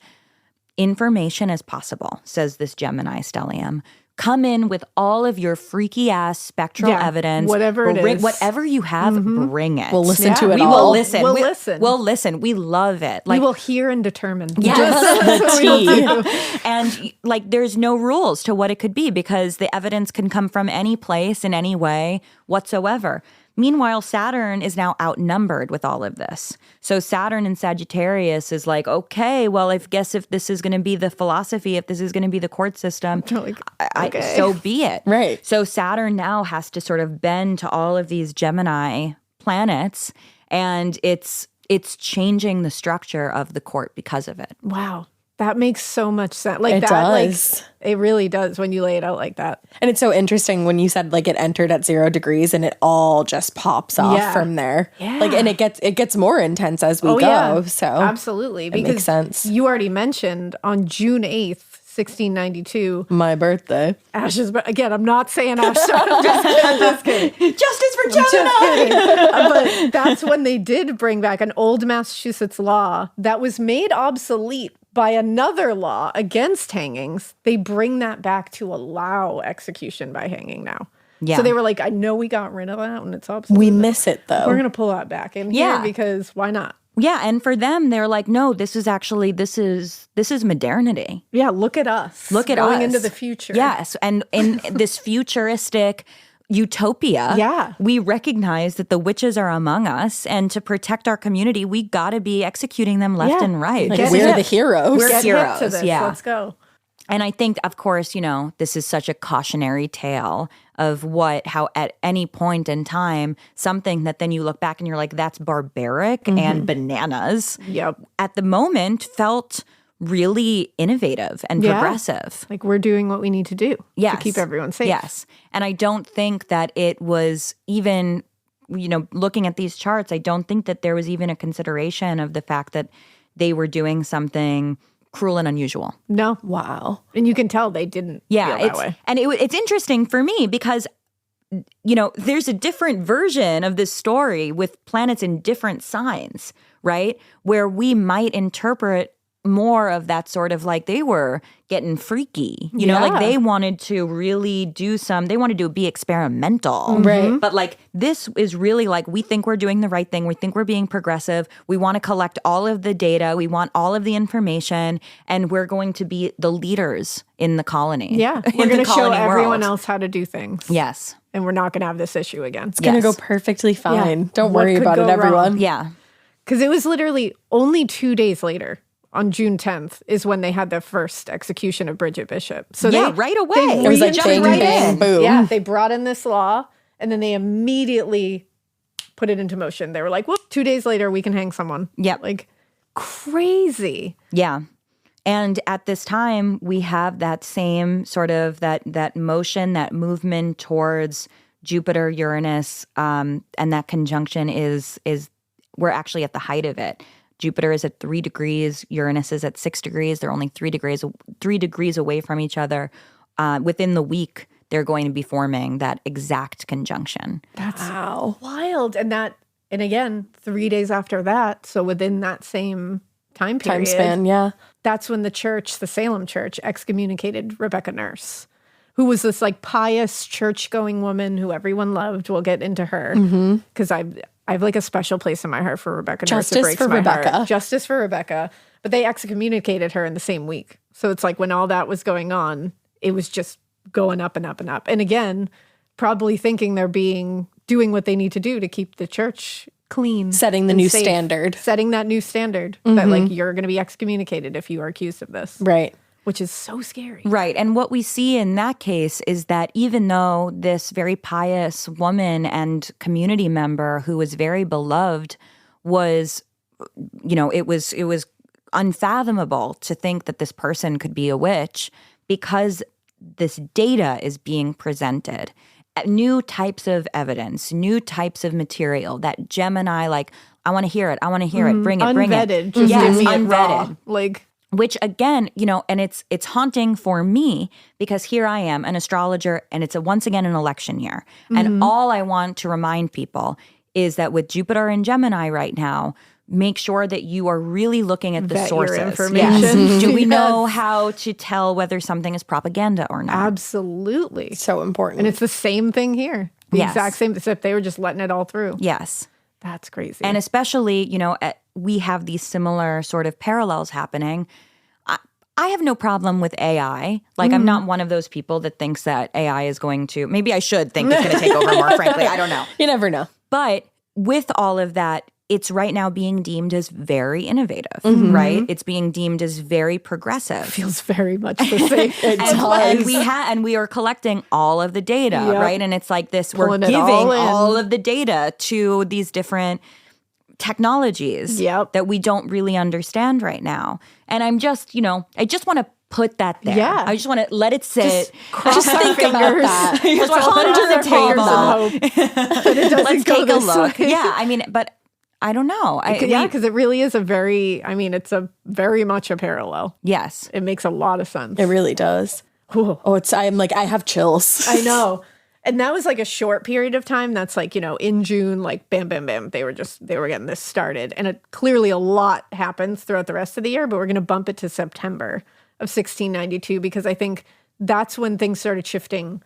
information as possible, says this Gemini stellium. Come in with all of your freaky ass spectral evidence. Whatever it is. Whatever you have, bring it. We'll listen to it we all. will listen. We'll listen. We'll listen. We love it. We will hear and determine. Yes, the tea. And there's no rules to what it could be because the evidence can come from any place in any way whatsoever. Meanwhile, Saturn is now outnumbered with all of this. So Saturn in Sagittarius is okay, well, if this is going to be the philosophy, if this is going to be the court system, so be it. Right. So Saturn now has to sort of bend to all of these Gemini planets, and it's changing the structure of the court because of it. Wow. That makes so much sense. It does. It really does when you lay it out like that. And it's so interesting when you said it entered at 0 degrees and it all just pops off from there. Yeah. And it gets more intense as we go. Yeah. So absolutely. It makes sense. You already mentioned on June 8th, 1692. My birthday. Ash's birthday. Again, I'm not saying Ash. I'm just kidding. Justice for Gemini! Just kidding. But that's when they did bring back an old Massachusetts law that was made obsolete by another law against hangings. They bring that back to allow execution by hanging now. Yeah. So they were I know we got rid of that when it's obsolete. We miss it, though. We're going to pull that back in here because why not? Yeah, and for them, they're no, this is modernity. Yeah, look at us. Look at going us. into the future. Yes, and in this futuristic utopia, we recognize that the witches are among us, and to protect our community, we got to be executing them left and right. We're the heroes. We're Get heroes. hip to this. Yeah. Let's go. And I think, of course, this is such a cautionary tale of how at any point in time, something that then you look back and you're that's barbaric and bananas. Yep. At the moment felt really innovative and progressive. We're doing what we need to do to keep everyone safe. Yes. And I don't think that it was even, looking at these charts, I don't think that there was even a consideration of the fact that they were doing something cruel and unusual. No. Wow. And you can tell they didn't feel that way. And it's interesting for me because, there's a different version of this story with planets in different signs, right? Where we might interpret more of that sort of like they were getting freaky, you know, like they wanted to really they wanted to be experimental. Right. But like this is really like, we think we're doing the right thing. We think we're being progressive. We want to collect all of the data. We want all of the information, and we're going to be the leaders in the colony. Yeah. We're going to show everyone else how to do things. Yes. And we're not going to have this issue again. It's going to go perfectly fine. Yeah. Don't What worry could about go it, everyone. wrong? Yeah. Because it was literally only 2 days later, on June 10th, is when they had their first execution of Bridget Bishop. So right away. It was like jumped bang, right bang, in. boom. Yeah, they brought in this law, and then they immediately put it into motion. They were like, whoop, 2 days later, we can hang someone. Yep. Like, crazy. Yeah. And at this time, we have that same sort of that motion, that movement towards Jupiter, Uranus, and that conjunction is we're actually at the height of it. Jupiter is at 3 degrees, Uranus is at 6 degrees. They're only 3 degrees away from each other. Within the week, they're going to be forming that exact conjunction. That's wild. And again, 3 days after that, so within that same time period, span, yeah. That's when the Salem Church, excommunicated Rebecca Nurse, who was this like pious church-going woman who everyone loved. We'll get into her because I have like a special place in my heart for Rebecca Nurse. Justice for Rebecca. Justice for Rebecca. But they excommunicated her in the same week. So it's like when all that was going on, it was just going up and up and up. And again, probably thinking they're doing what they need to do to keep the church clean. Setting the new standard. Setting that new standard that like you're going to be excommunicated if you are accused of this. Right. Which is so scary. Right. And what we see in that case is that even though this very pious woman and community member who was very beloved was, you know, it was unfathomable to think that this person could be a witch, because this data is being presented. New types of evidence, new types of material, that Gemini, like, I want to hear it. I want to hear it. Bring it, bring it. Unvetted. Just give me it raw. Unvetted. Like, which again, you know, and it's haunting for me because here I am, an astrologer, and it's once again an election year. And all I want to remind people is that with Jupiter and Gemini right now, make sure that you are really looking at the vet sources. your information. Yes. Do we know how to tell whether something is propaganda or not? absolutely. So important. And it's the same thing here. The Yes. exact same, except they were just letting it all through. Yes. That's crazy. And especially, you know, we have these similar sort of parallels happening. I have no problem with AI. Like, I'm not one of those people that thinks that AI is going to, maybe I should think it's going to take over more, frankly. I don't know. You never know. But with all of that, it's right now being deemed as very innovative, right? It's being deemed as very progressive. feels very much the same. And we are collecting all of the data, Yep. right? And it's like this, Pulling we're it giving all in. all of the data to these different technologies Yep. that we don't really understand right now. And I'm just, you know, I just want to put that there. Yeah. I just want to let it sit. Just think about that. Just want to put it on the table. But it doesn't Let's go take a this look. way. Yeah, I mean, but I don't know. Because it really is it's a very much a parallel. Yes. It makes a lot of sense. It really does. Ooh. Oh, I have chills. I know. And that was like a short period of time. That's like, you know, in June, like bam, bam, bam, they were getting this started. And clearly a lot happens throughout the rest of the year, but we're going to bump it to September of 1692 because I think that's when things started shifting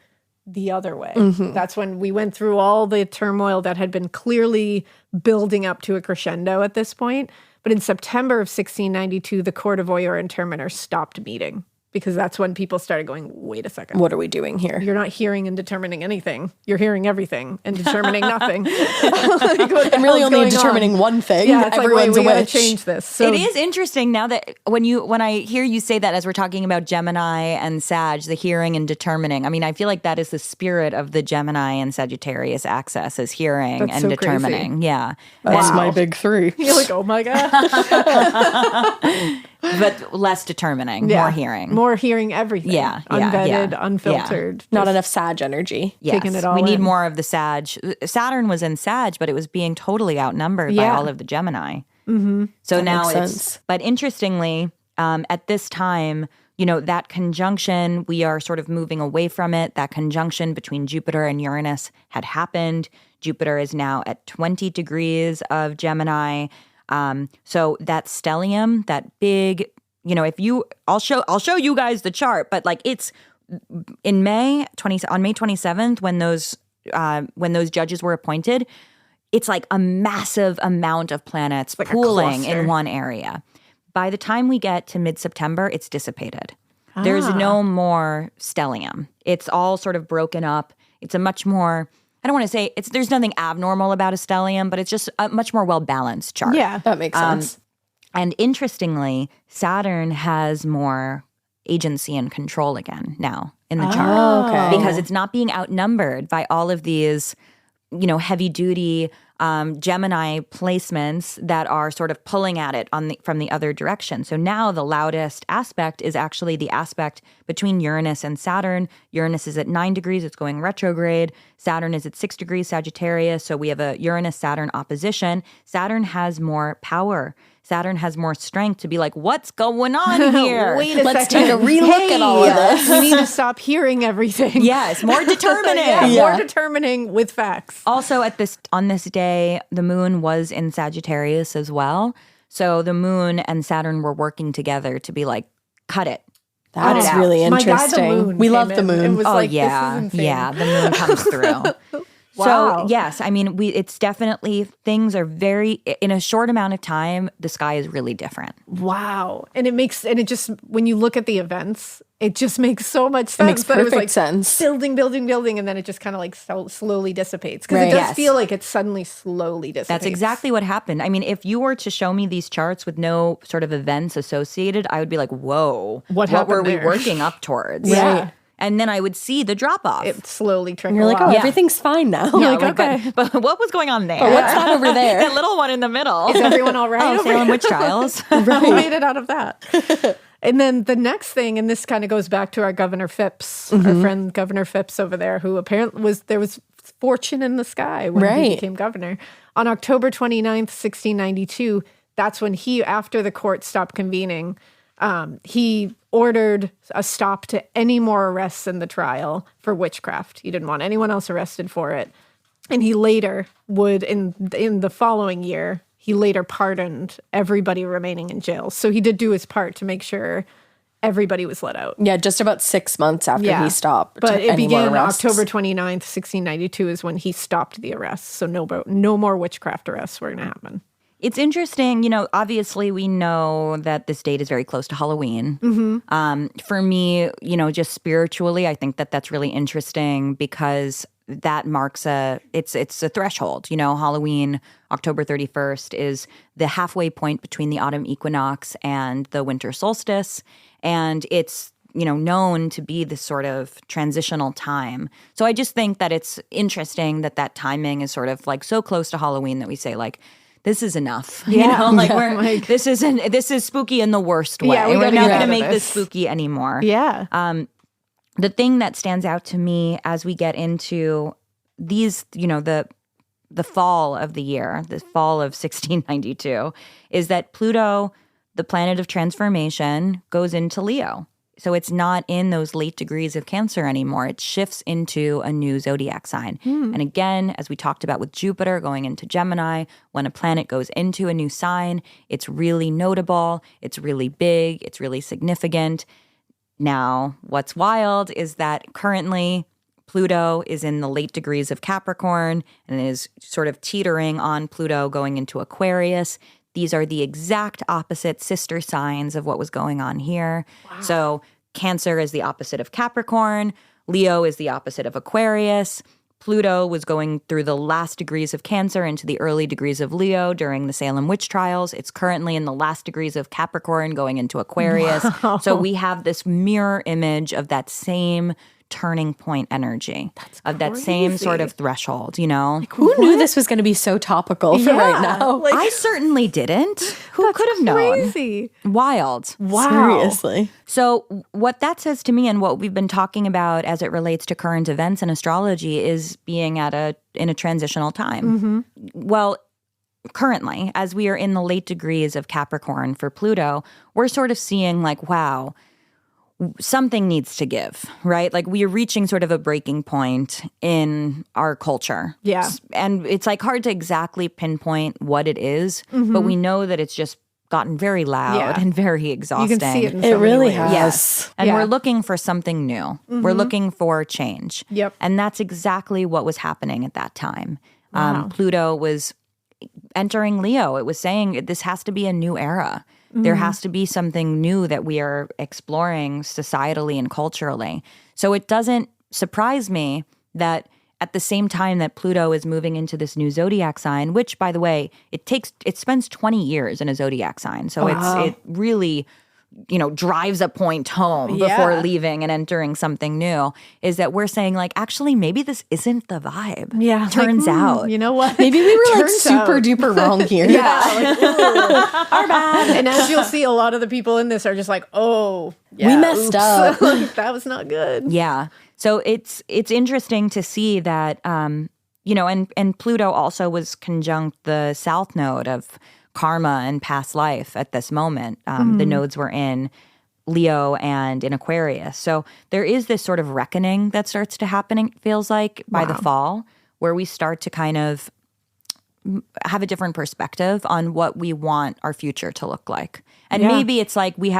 the other way. That's when we went through all the turmoil that had been clearly building up to a crescendo at this point. But in September of 1692, the court of Oyer and Terminer stopped meeting because that's when people started going, wait a second. What are we doing here? You're not hearing and determining anything. You're hearing everything and determining nothing. And really only determining one thing. Yeah, it's Everyone's like, wait, we a gotta witch. change this. So It is interesting now that when I hear you say that as we're talking about Gemini and Sag, the hearing and determining. I mean, I feel like that is the spirit of the Gemini and Sagittarius axis is hearing That's and so determining. Yeah. That's Wow. my big three. you're like, oh my God. But less determining, more hearing. More hearing everything. Yeah, Unvetted, yeah. unfiltered. Not enough Sag energy. Yes. taking it all we need in. more of the Sag. Saturn was in Sag, but it was being totally outnumbered by Yeah. all of the Gemini. So now makes it's, sense. but interestingly, at this time, you know, that conjunction, we are sort of moving away from it. That conjunction between Jupiter and Uranus had happened. Jupiter is now at 20 degrees of Gemini. So that stellium, that big I'll show you guys the chart, but like it's in May 27th when those judges were appointed, it's like a massive amount of planets like pooling in one area. By the time we get to mid-September, it's dissipated. There's no more stellium. It's all sort of broken up. It's a much more, I don't want to say, there's nothing abnormal about a stellium, but it's just a much more well-balanced chart. Yeah, that makes sense. And interestingly, Saturn has more agency and control again now in the chart. Okay. Because it's not being outnumbered by all of these, heavy-duty Gemini placements that are sort of pulling at it from the other direction. So now the loudest aspect is actually the aspect between Uranus and Saturn. Uranus is at 9 degrees. It's going retrograde. Saturn is at 6 degrees Sagittarius. So we have a Uranus-Saturn opposition. Saturn has more power. Saturn has more strength to be like, what's going on here? Wait a Let's second. take a relook at all of this. We need to stop hearing everything. Yes, more determining. More determining with facts. Also, on this day, the moon was in Sagittarius as well. So the moon and Saturn were working together to be like, cut it. That is really interesting. My guy, the moon, we love the moon. And was like, yeah, this is insane. yeah, the moon comes through. Wow. So yes, I mean, it's definitely, things are very, in a short amount of time, the sky is really different. Wow. And it just, when you look at the events, it just makes so much sense. It makes perfect sense. Building, and then it just kind of like slowly dissipates. Because it does feel like it suddenly slowly dissipates. That's exactly what happened. I mean, if you were to show me these charts with no sort of events associated, I would be like, whoa, what were we working up towards? Yeah. And then I would see the drop off. It slowly trickled You're like, off. everything's fine now. Yeah, Like, okay. But what was going on there? But what's that over there? That little one in the middle. Is everyone all right? Salem Witch Trials. Who made it out of that? And then the next thing, and this kind of goes back to our Governor Phips, our friend Governor Phips over there, who apparently there was fortune in the sky when he became governor. On October 29th, 1692, that's when after the court stopped convening, he ordered a stop to any more arrests in the trial for witchcraft. He didn't want anyone else arrested for it. And he later would, in the following year, he later pardoned everybody remaining in jail. So he did do his part to make sure everybody was let out. Yeah, just about 6 months after he stopped. But it began October 29th, 1692 is when he stopped the arrests. So no more witchcraft arrests were going to happen. It's interesting, obviously we know that this date is very close to Halloween. For me, just spiritually, I think that that's really interesting because that marks it's a threshold. Halloween, October 31st is the halfway point between the autumn equinox and the winter solstice. And it's, known to be this sort of transitional time. So I just think that it's interesting that timing is sort of like so close to Halloween that we say like, this is enough. This is spooky in the worst way. Yeah, we're not going to make this spooky anymore. Yeah. The thing that stands out to me as we get into these, the fall of the year, the fall of 1692, is that Pluto, the planet of transformation, goes into Leo. So it's not in those late degrees of Cancer anymore. It shifts into a new zodiac sign. And again, as we talked about with Jupiter going into Gemini, when a planet goes into a new sign, it's really notable, it's really big, it's really significant. Now, what's wild is that currently Pluto is in the late degrees of Capricorn and is sort of teetering on Pluto going into Aquarius. These are the exact opposite sister signs of what was going on here. Wow. So Cancer is the opposite of Capricorn. Leo is the opposite of Aquarius. Pluto was going through the last degrees of Cancer into the early degrees of Leo during the Salem Witch Trials. It's currently in the last degrees of Capricorn going into Aquarius. Wow. So we have this mirror image of that same turning point energy, of that same sort of threshold, Like, who knew this was going to be so topical for right now? Like, I certainly didn't. Who could have known? Crazy. Wild. Wow. Seriously. So what that says to me and what we've been talking about as it relates to current events and astrology is being in a transitional time. Well, currently, as we are in the late degrees of Capricorn for Pluto, we're sort of seeing like, wow, something needs to give, right? Like we are reaching sort of a breaking point in our culture. Yeah. And it's like hard to exactly pinpoint what it is, but we know that it's just gotten very loud and very exhausting. You can see it in It so really many ways. has. Yes. And we're looking for something new. We're looking for change. Yep. And that's exactly what was happening at that time. Pluto was entering Leo. It was saying this has to be a new era. There has to be something new that we are exploring societally and culturally. So it doesn't surprise me that at the same time that Pluto is moving into this new zodiac sign, which, by the way, it spends 20 years in a zodiac sign. So it really, drives a point home before leaving and entering something new, is that we're saying, like, actually, maybe this isn't the vibe. Yeah. Turns out. You know what? Maybe we were like Turns super out. duper wrong here. Our bad. And as you'll see, a lot of the people in this are just like, oh, yeah, We messed up. Like, that was not good. Yeah. So it's interesting to see that, and Pluto also was conjunct the south node of karma and past life at this moment. The nodes were in Leo and in Aquarius. So there is this sort of reckoning that starts to happen, it feels like, by the fall, where we start to kind of have a different perspective on what we want our future to look like. And maybe it's like we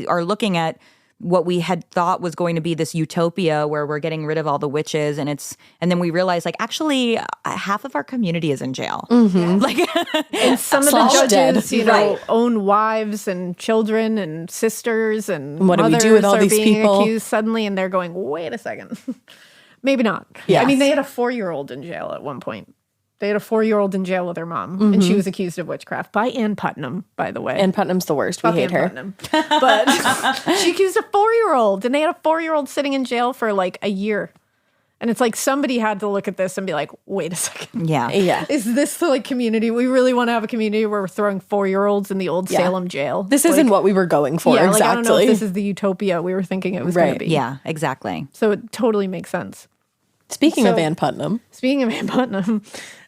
are looking at what we had thought was going to be this utopia where we're getting rid of all the witches, and then we realize, like, actually half of our community is in jail. Like, And some of the Slash judges, dead. own wives and children and sisters and What do we mothers do with all are these being people? accused suddenly, and they're going, wait a second. Maybe not. Yes. I mean, they had a 4-year-old in jail at one point. They had a 4-year-old in jail with her mom, and she was accused of witchcraft by Ann Putnam, by the way. And Putnam's the worst. We Fuck hate Ann her. Putnam. But she accused a 4-year-old, and they had a 4-year-old sitting in jail for like a year. And it's like somebody had to look at this and be like, wait a second. yeah. Yeah. Is this the like community? We really want to have a community where we're throwing 4-year-olds in the old Salem jail. This isn't what we were going for, yeah, exactly. like, I don't know if this is the utopia we were thinking it was going Right. to be. Yeah, exactly. So it totally makes sense. Speaking of So- Ann Putnam. Speaking of Ann Putnam,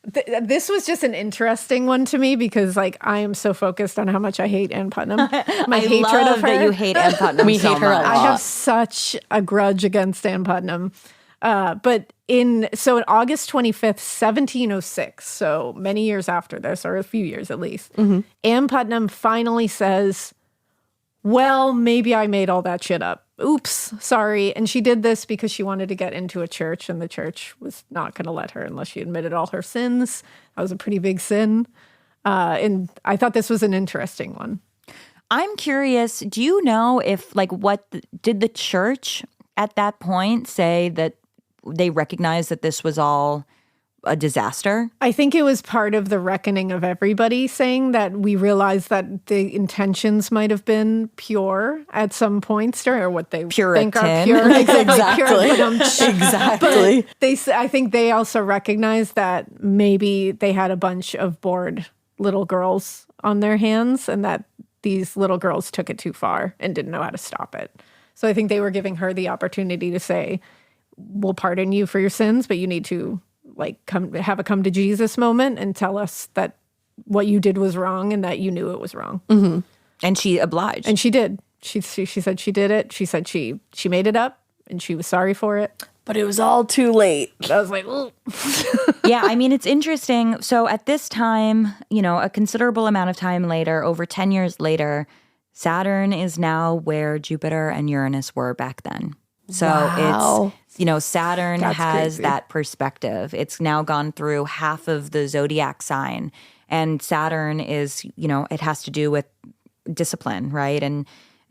this was just an interesting one to me because, like, I am so focused on how much I hate Ann Putnam. My I hatred love of her. that you hate Ann Putnam We so hate her a much. lot. I have such a grudge against Ann Putnam. But in August 25th, 1706, so many years after this, or a few years at least, Ann Putnam finally says, well, maybe I made all that shit up. Oops, sorry. And she did this because she wanted to get into a church, and the church was not going to let her unless she admitted all her sins. That was a pretty big sin. And I thought this was an interesting one. I'm curious, do you know if, like, did the church at that point say that they recognized that this was all a disaster? I think it was part of the reckoning of everybody saying that we realized that the intentions might have been pure at some points, or what they think are Puritan. pure. Exactly. Pure. Exactly. I think they also recognized that maybe they had a bunch of bored little girls on their hands, and that these little girls took it too far and didn't know how to stop it. So I think they were giving her the opportunity to say, we'll pardon you for your sins, but you need to have a come to Jesus moment and tell us that what you did was wrong and that you knew it was wrong. Mm-hmm. And she obliged. And she did. She said she did it. She said she made it up and she was sorry for it. But it was all too late. I was like, ooh. Yeah, I mean, it's interesting. So at this time, a considerable amount of time later, over 10 years later, Saturn is now where Jupiter and Uranus were back then. So Wow. it's, Saturn That's has crazy. that perspective. It's now gone through half of the zodiac sign. And Saturn is, it has to do with discipline, right?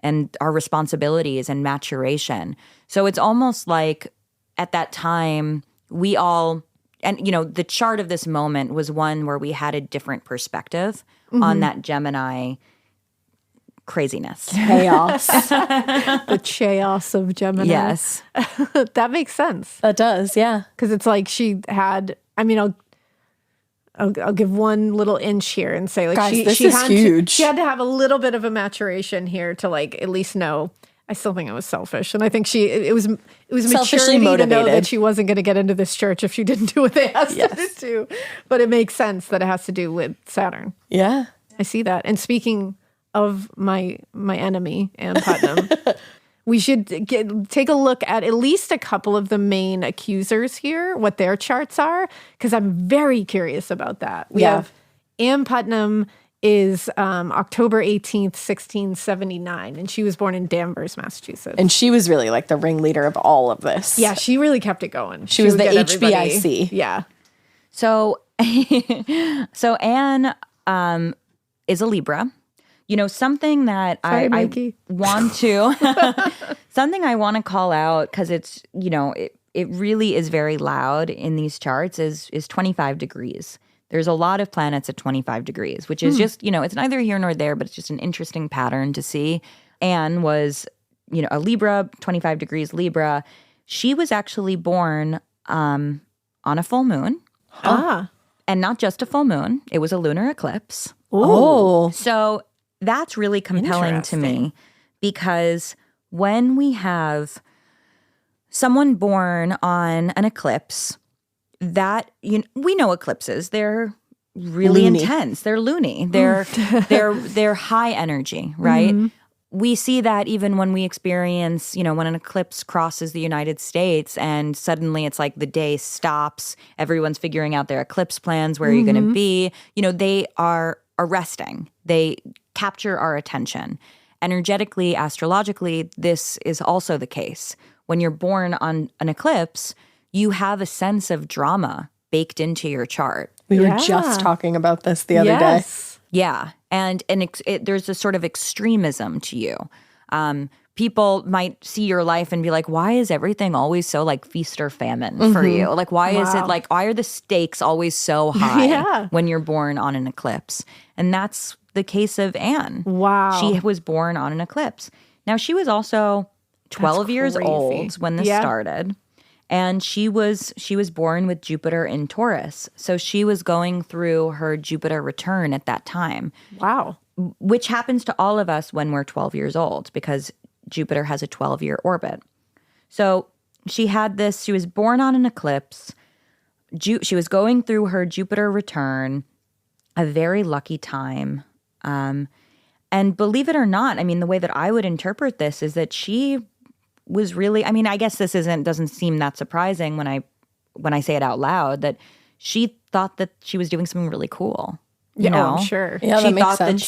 And our responsibilities and maturation. So it's almost like at that time, we all, and the chart of this moment was one where we had a different perspective on that Gemini craziness. Chaos. The chaos of Gemini. Yes. That makes sense. That does, yeah. Because it's like she had, I mean, I'll give one little inch here and say, like, Guys, she this is had huge. she had to have a little bit of a maturation here to, like, at least know. I still think it was selfish, and I think it was Selfishly maturity to know motivated. that she wasn't going to get into this church if she didn't do what they asked her to do. But it makes sense that it has to do with Saturn. Yeah. I see that. And speaking of my enemy, Ann Putnam, we should take a look at least a couple of the main accusers here, what their charts are, because I'm very curious about that. We have Ann Putnam is October 18th, 1679. And she was born in Danvers, Massachusetts. And she was really like the ringleader of all of this. Yeah, she really kept it going. She was the HBIC. Yeah. So, so Anne is a Libra. You know, something that I want to, something I want to call out, because it's, you know, it really is very loud in these charts, is 25 degrees. There's a lot of planets at 25 degrees, which is just, you know, it's neither here nor there, but it's just an interesting pattern to see. Anne was, you know, a Libra, 25 degrees Libra. She was actually born on a full moon. And not just a full moon. It was a lunar eclipse. Oh. So that's really compelling to me, because when we have someone born on an eclipse, that, you know, we know eclipses, they're really intense. They're loony. They're high energy, right? Mm-hmm. We see that even when we experience, you know, when an eclipse crosses the United States and suddenly it's like the day stops, everyone's figuring out their eclipse plans, where are you going to be? You know, they are arresting. They capture our attention. Energetically, astrologically, this is also the case. When you're born on an eclipse, you have a sense of drama baked into your chart. We were just talking about this the other day. Yeah. And there's a sort of extremism to you. People might see your life and be like, why is everything always so like feast or famine for you? Like, why is it like, why are the stakes always so high when you're born on an eclipse? And that's the case of Anne. Wow. She was born on an eclipse. Now, she was also 12 years old when this started. And she was born with Jupiter in Taurus. So she was going through her Jupiter return at that time. Wow. Which happens to all of us when we're 12 years old, because Jupiter has a 12-year orbit. So she was born on an eclipse. She was going through her Jupiter return, a very lucky time. And believe it or not, I mean, the way that I would interpret this is that she was really, I mean, I guess this doesn't seem that surprising when I say it out loud, that she thought that she was doing something really cool. You know? I'm sure. Yeah, she thought that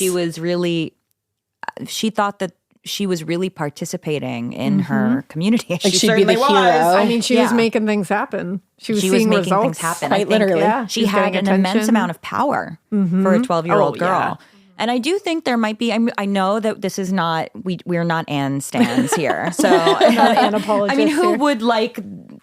she was really participating in her community. Like she'd be the hero. I mean, she was making things happen. She was seeing making results. things happen. Quite literally. Yeah, she had an immense amount of power for a 12-year-old girl. Yeah. And I do think there might be, I know that this is not, we're not Anne stans here. So, not Anne apologists. I mean, who would like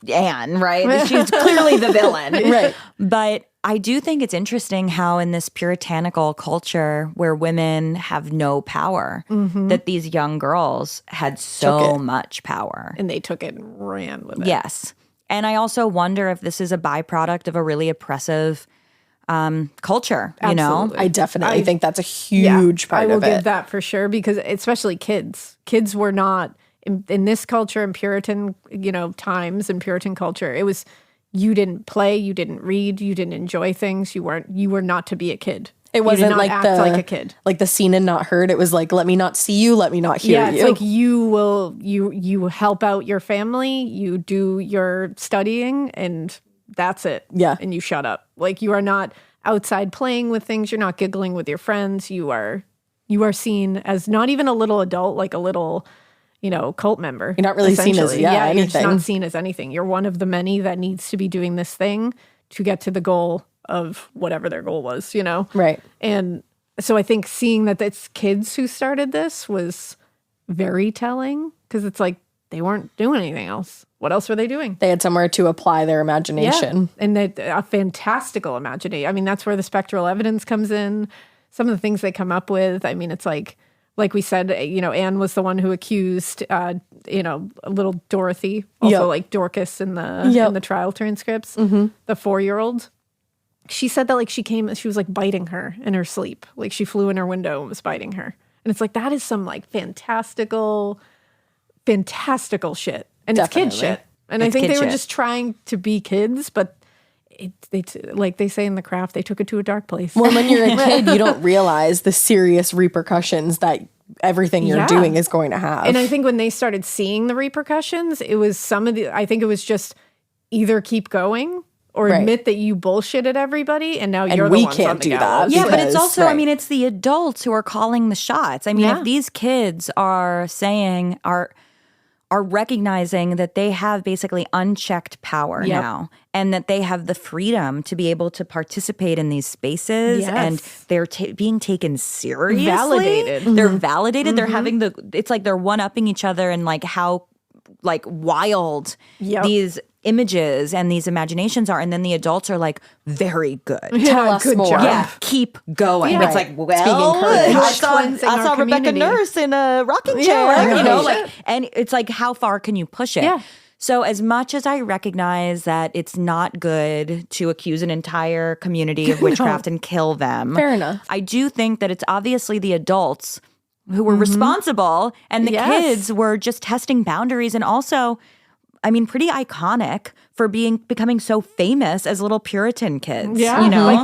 Anne, right? She's clearly the villain. Right. But I do think it's interesting how in this puritanical culture where women have no power, that these young girls had so much power. And they took it and ran with it. Yes. And I also wonder if this is a byproduct of a really oppressive culture, you know? I definitely think that's a huge part of it. I will give that for sure, because especially kids were not in this culture, in Puritan, you know, times, in Puritan culture, it was, you didn't play, you didn't read, you didn't enjoy things, you were not to be a kid. It wasn't like like a kid. Like the seen and not heard. It was like, let me not see you, let me not hear you. Yeah, it's like you help out your family, you do your studying, and that's it. Yeah. And you shut up. Like, you are not outside playing with things. You're not giggling with your friends. You are seen as not even a little adult, like a little, you know, cult member. You're not really seen as anything. You're just not seen as anything. You're one of the many that needs to be doing this thing to get to the goal of whatever their goal was, you know? Right. And so I think seeing that it's kids who started this was very telling, because it's like they weren't doing anything else. What else were they doing? They had somewhere to apply their imagination. Yeah. And a fantastical imagination. I mean, that's where the spectral evidence comes in. Some of the things they come up with. I mean, it's like we said, you know, Anne was the one who accused, you know, little Dorothy, also like Dorcas in the trial transcripts, the 4-year-old. She said that like she was like biting her in her sleep. Like she flew in her window and was biting her. And it's like, that is some like fantastical shit. And it's kid shit. And I think they were just trying to be kids, but like they say in the craft, they took it to a dark place. Well, when you're a kid, you don't realize the serious repercussions that everything you're doing is going to have. And I think when they started seeing the repercussions, it was I think it was just either keep going or admit that you bullshitted everybody and now you're the we ones can't on the do gallows. that. Yeah, but it's Because- also, I right. mean, it's the adults who are calling the shots. I mean, if these kids are saying, are recognizing that they have basically unchecked power now and that they have the freedom to be able to participate in these spaces and they're being taken seriously. Validated. They're validated. They're having it's like they're one-upping each other and like how like wild these images and these imaginations are. And then the adults are like, very good. Tell us more. job. Yeah, keep going. Yeah. It's like, well, encouraged. I saw Cleansing our Rebecca community. Nurse in a rocking Yeah, chair, right. you know, like, and it's like, how far can you push it? Yeah. So as much as I recognize that it's not good to accuse an entire community of witchcraft and kill them, Fair enough. I do think that it's obviously the adults who were responsible and the kids were just testing boundaries and also, I mean, pretty iconic for becoming so famous as little Puritan kids. Yeah, you know, like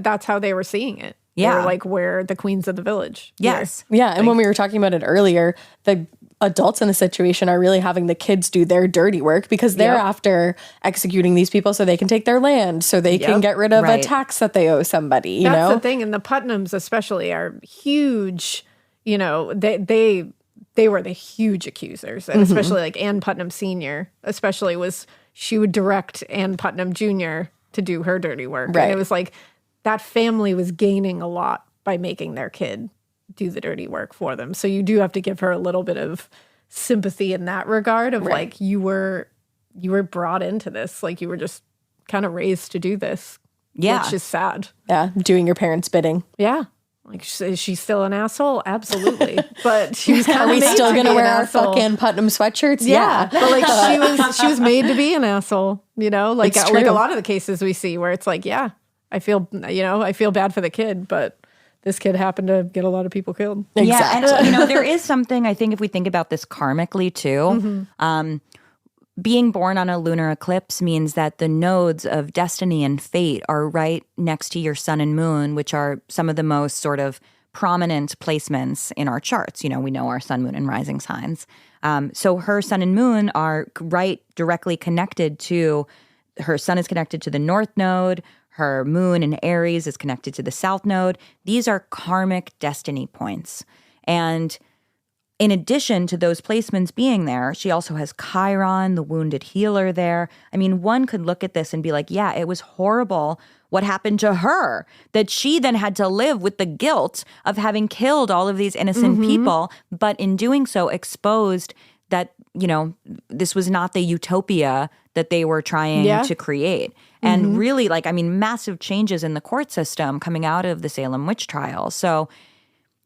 that's how they were seeing it. Yeah. They were like, we're the queens of the village. yes, Yeah, and when we were talking about it earlier, the adults in the situation are really having the kids do their dirty work because they're after executing these people so they can take their land, so they can get rid of a Right. tax that they owe somebody, you That's know? the thing, and the Putnams especially are huge. You know, they were the huge accusers, and especially like Ann Putnam Sr. especially she would direct Ann Putnam Jr. to do her dirty work. Right. And it was like that family was gaining a lot by making their kid do the dirty work for them. So you do have to give her a little bit of sympathy in that regard of like you were brought into this, like you were just kind of raised to do this. Yeah. Which is sad. Yeah, doing your parents' bidding. Yeah. Like, is she still an asshole? Absolutely. But she was kind Are of we made still to going to be wear an our asshole. fucking Putnam sweatshirts? Yeah. But like she was made to be an asshole, you know? Like It's like a true. lot of the cases we see where it's like, yeah, I feel bad for the kid, but this kid happened to get a lot of people killed. Exactly. Yeah, and you know, there is something, I think, if we think about this karmically too, being born on a lunar eclipse means that the nodes of destiny and fate are right next to your sun and moon, which are some of the most sort of prominent placements in our charts. You know, we know our sun, moon, and rising signs. So her sun and moon are right directly connected to, her sun is connected to the north node, her moon in Aries is connected to the south node. These are karmic destiny points. And in addition to those placements being there, she also has Chiron, the wounded healer there. I mean, one could look at this and be like, yeah, it was horrible what happened to her, that she then had to live with the guilt of having killed all of these innocent people, but in doing so exposed that, you know, this was not the utopia that they were trying to create. And really, like, I mean, massive changes in the court system coming out of the Salem Witch Trials. So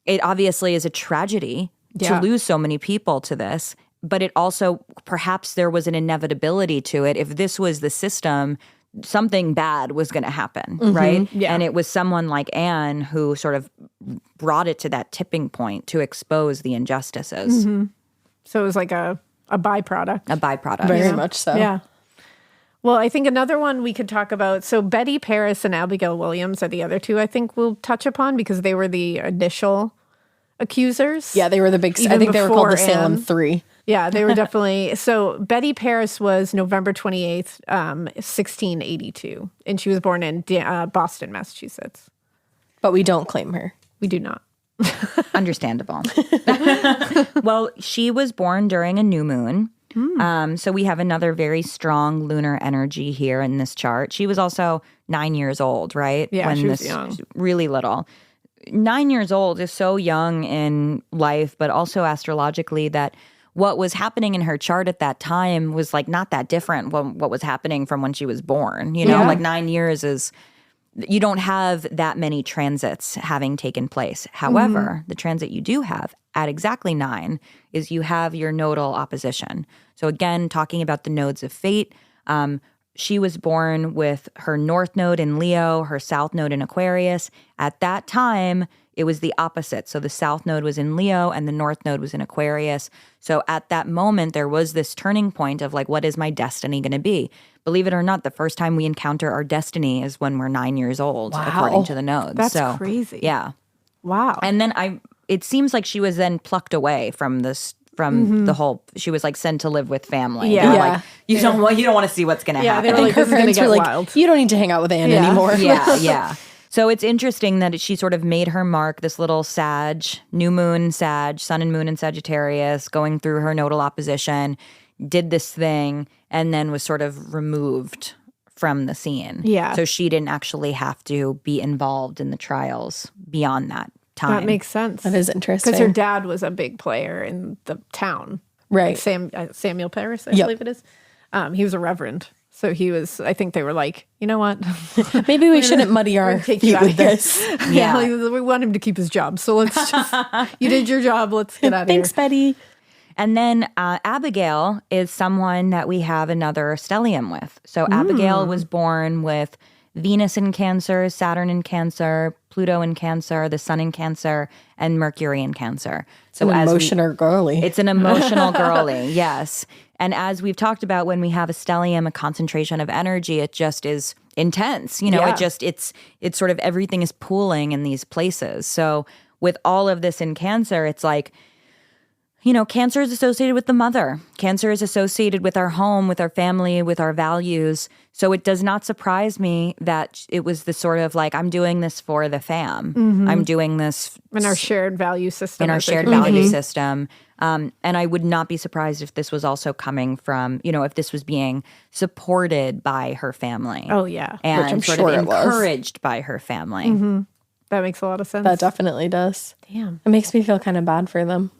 it obviously is a tragedy to lose so many people to this, but it also, perhaps there was an inevitability to it. If this was the system, something bad was going to happen, right? Yeah. And it was someone like Anne who sort of brought it to that tipping point to expose the injustices. So it was like a byproduct. A byproduct. Very much so. Yeah. Well, I think another one we could talk about. So Betty Paris and Abigail Williams are the other two I think we'll touch upon because they were the initial accusers. Yeah, they were the big, I Even think they were called the before Salem Anne. 3. Yeah, they were definitely. So Betty Paris was November 28th, 1682. And she was born in Boston, Massachusetts. But we don't claim her. We do not. Understandable. Well, she was born during a new moon. So we have another very strong lunar energy here in this chart. She was also 9 years old, right? Yeah, she was young. Really little. 9 years old is so young in life, but also astrologically that what was happening in her chart at that time was like not that different from what was happening from when she was born. You know, like 9 years is, you don't have that many transits having taken place. However, the transit you do have at exactly 9 is you have your nodal opposition. So again, talking about the nodes of fate, she was born with her north node in Leo, her south node in Aquarius. At that time, it was the opposite. So the south node was in Leo and the north node was in Aquarius. So at that moment, there was this turning point of like, what is my destiny going to be? Believe it or not, the first time we encounter our destiny is when we're 9 years old, according to the nodes. That's crazy. Yeah. Wow. And then it seems like she was then plucked away from from the whole. She was like sent to live with family. Yeah. Like, you don't want to see what's going to happen. they were like, her this is gonna parents get were like, wild. you don't need to hang out with Anne anymore. Yeah. So it's interesting that she sort of made her mark, this little Sag, new moon Sag, sun and moon in Sagittarius, going through her nodal opposition, did this thing, and then was sort of removed from the scene. Yeah. So she didn't actually have to be involved in the trials beyond that time. That makes sense. That is interesting. Because her dad was a big player in the town. Right. Samuel Paris, I believe it is. He was a reverend. So he was, I think they were like, you know what? Maybe we shouldn't muddy our feet with this. Yeah. We want him to keep his job. So let's just, you did your job. Let's get out of here. Thanks, Betty. And then Abigail is someone that we have another stellium with. So Abigail was born with Venus in Cancer, Saturn in Cancer, Pluto in Cancer, the Sun in Cancer, and Mercury in Cancer. So an emotional girly. It's an emotional girly, yes. And as we've talked about, when we have a stellium, a concentration of energy, it just is intense. It's sort of everything is pooling in these places. So with all of this in Cancer, it's like, Cancer is associated with the mother. Cancer is associated with our home, with our family, with our values. So it does not surprise me that it was the sort of like, I'm doing this for the fam. I'm doing this in our shared value system. In our shared value system. And I would not be surprised if this was also coming from, if this was being supported by her family. Oh, yeah. And which I'm sort sure of it was. encouraged by her family. That makes a lot of sense. That definitely does. Damn. It makes me feel kind of bad for them.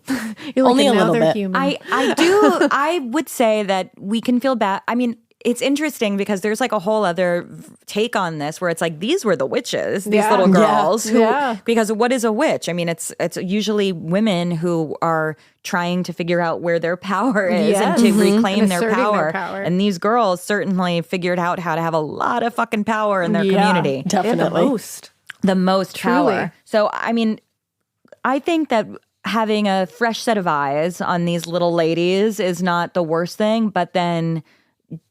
You're like Only a little bit. Human. I would say that we can feel bad. I mean, it's interesting because there's like a whole other take on this where it's like, these were the witches, these little girls who, because what is a witch? I mean, it's usually women who are trying to figure out where their power is and to reclaim and their power. And these girls certainly figured out how to have a lot of fucking power in their community. Definitely. The most Truly. power. So, I mean, I think that having a fresh set of eyes on these little ladies is not the worst thing, but then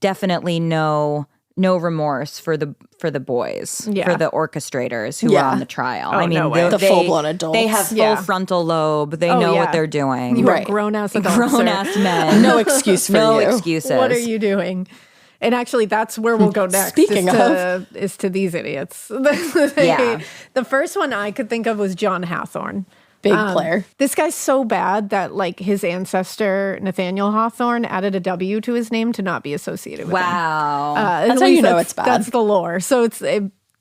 definitely no remorse for the boys, for the orchestrators who are on the trial. Oh, I mean, no way. The full-blown adults. They have full frontal lobe. They know what they're doing. You are grown-ass adults. Grown-ass men. No excuse for no you. excuses. What are you doing? And actually, that's where we'll go next. Speaking is to these idiots. Yeah. The first one I could think of was John Hathorne. Big player. This guy's so bad that like his ancestor Nathaniel Hawthorne added a W to his name to not be associated with him. Wow. That's how you know it's bad. That's the lore. So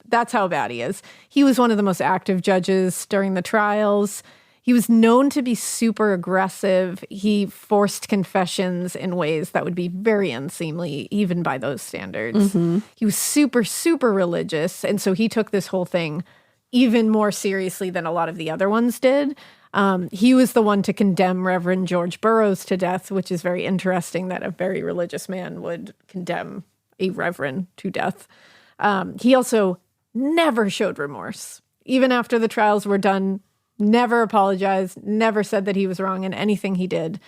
that's how bad he is. He was one of the most active judges during the trials. He was known to be super aggressive. He forced confessions in ways that would be very unseemly, even by those standards. He was super, super religious. And so he took this whole thing even more seriously than a lot of the other ones did. He was the one to condemn Reverend George Burroughs to death, which is very interesting that a very religious man would condemn a reverend to death. He also never showed remorse. Even after the trials were done, never apologized, never said that he was wrong in anything he did.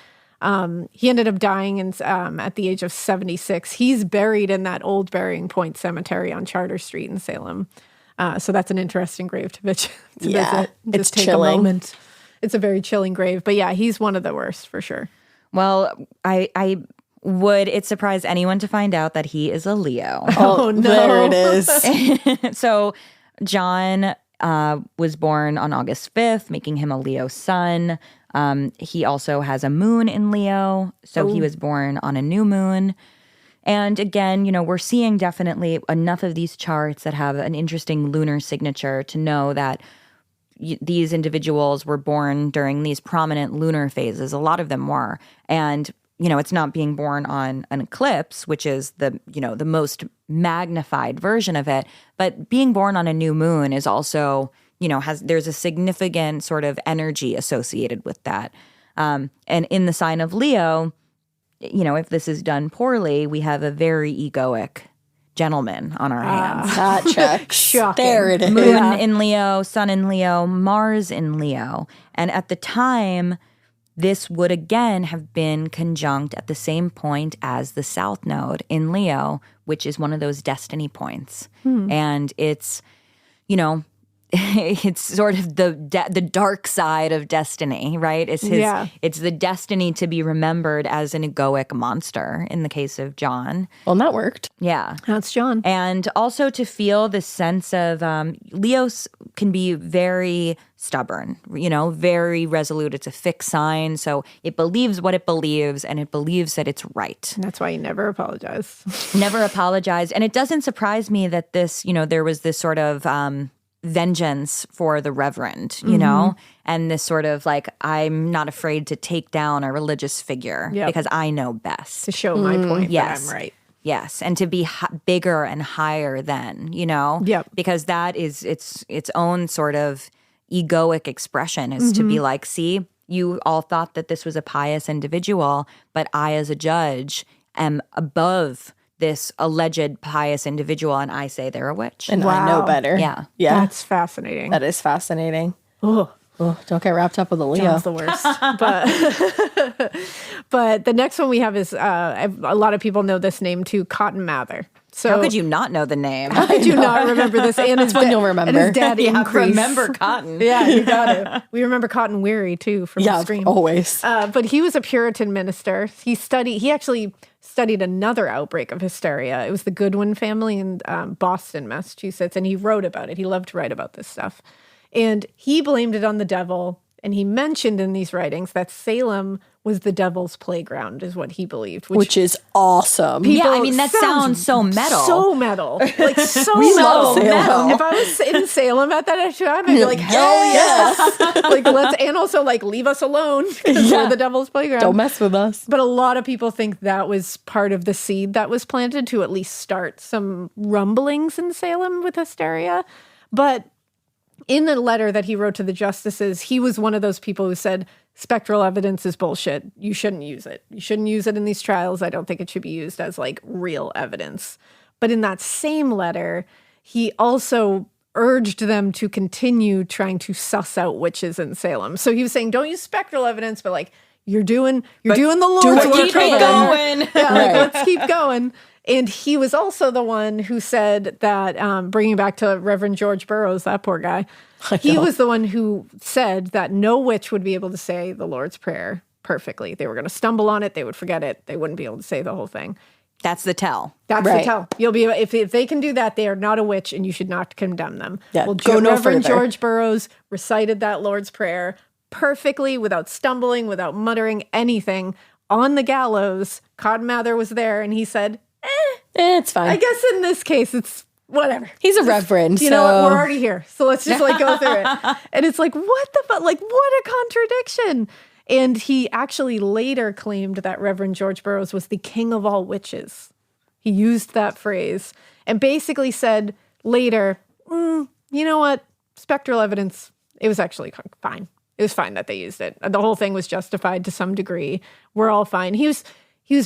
He ended up dying at the age of 76. He's buried in that old Burying Point Cemetery on Charter Street in Salem. So that's an interesting grave to visit. It's take chilling. a moment. It's a very chilling grave. But yeah, he's one of the worst for sure. Well, I would it surprise anyone to find out that he is a Leo? Oh, no. There it is. So John was born on August 5th, making him a Leo sun. He also has a moon in Leo, so he was born on a new moon. And again, we're seeing definitely enough of these charts that have an interesting lunar signature to know that these individuals were born during these prominent lunar phases. A lot of them were. And, it's not being born on an eclipse, which is the most magnified version of it. But being born on a new moon is also, there's a significant sort of energy associated with that. And in the sign of Leo, if this is done poorly, we have a very egoic gentleman on our hands. That checks. Shocking. There it is. Moon in Leo, Sun in Leo, Mars in Leo. And at the time, this would again have been conjunct at the same point as the South Node in Leo, which is one of those destiny points. And it's, it's sort of the dark side of destiny, right? It's it's the destiny to be remembered as an egoic monster in the case of John. Well, and that worked. Yeah. That's John. And also to feel the sense of Leos can be very stubborn, very resolute. It's a fixed sign. So it believes what it believes, and it believes that it's right. And that's why you never apologize. Never apologize. And it doesn't surprise me that this, there was this sort of vengeance for the reverend, and this sort of like, I'm not afraid to take down a religious figure because I know best. To show my point that I'm right. Yes, and to be bigger and higher than, because that is its own sort of egoic expression is to be like, see, you all thought that this was a pious individual, but I as a judge am above this alleged pious individual, and I say they're a witch. And I know better. Yeah. That's fascinating. That is fascinating. Oh, don't get wrapped up with a Leo. John's the worst. But the next one we have is, a lot of people know this name too, Cotton Mather. So how could you not know the name? How could you not remember this? And his one you'll remember. And his dad Increase. Remember Cotton. Yeah, you got it. We remember Cotton Weary too from the Scream. Always. But he was a Puritan minister. He actually studied another outbreak of hysteria. It was the Goodwin family in Boston, Massachusetts, and he wrote about it. He loved to write about this stuff. And he blamed it on the devil, and he mentioned in these writings that Salem was the devil's playground, is what he believed. Which is awesome. That sounds so metal. So metal. Like, so we metal. love Salem. If I was in Salem at that time, I'd be like, hell yes. And also leave us alone because we're the devil's playground. Don't mess with us. But a lot of people think that was part of the seed that was planted to at least start some rumblings in Salem with hysteria. But in the letter that he wrote to the justices, he was one of those people who said, spectral evidence is bullshit. You shouldn't use it. You shouldn't use it in these trials. I don't think it should be used as real evidence. But in that same letter, he also urged them to continue trying to suss out witches in Salem. So he was saying, don't use spectral evidence, but you're doing the Lord's work. Keep it going. Let's keep going. And he was also the one who said that, bringing back to Reverend George Burroughs, that poor guy, he was the one who said that no witch would be able to say the Lord's Prayer perfectly. They were going to stumble on it. They would forget it. They wouldn't be able to say the whole thing. That's the tell. That's the tell. You'll be if they can do that, they are not a witch, and you should not condemn them. Yeah, well, go no Reverend further. George Burroughs recited that Lord's Prayer perfectly, without stumbling, without muttering anything, on the gallows. Cotton Mather was there, and he said, it's fine. I guess in this case, it's whatever. He's a reverend. You know what? We're already here. So let's just go through it. And it's what the fuck? What a contradiction. And he actually later claimed that Reverend George Burroughs was the king of all witches. He used that phrase and basically said later, you know what? Spectral evidence, it was actually fine. It was fine that they used it. The whole thing was justified to some degree. We're all fine. He was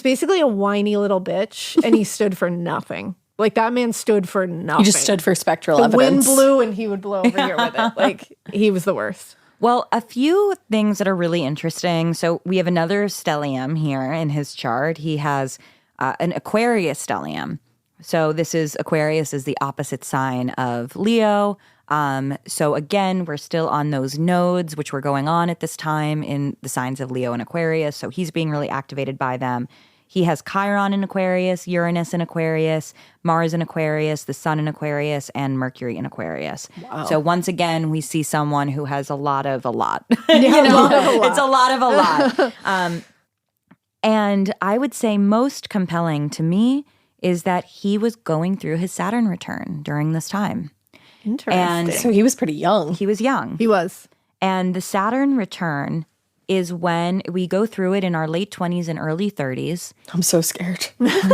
basically a whiny little bitch, and he stood for nothing. That man stood for nothing. He just stood for spectral the evidence. Wind blew, and he would blow over here with it. He was the worst. Well, a few things that are really interesting. So we have another stellium here in his chart. He has an Aquarius stellium. So Aquarius is the opposite sign of Leo. So again, we're still on those nodes, which were going on at this time in the signs of Leo and Aquarius. So he's being really activated by them. He has Chiron in Aquarius, Uranus in Aquarius, Mars in Aquarius, the Sun in Aquarius, and Mercury in Aquarius. Wow. So once again, we see someone who has a lot of a lot. It's a lot of a lot. And I would say most compelling to me is that he was going through his Saturn return during this time. Interesting. And so he was pretty young. He was young. He was. And the Saturn return is when we go through it in our late 20s and early 30s. I'm so scared.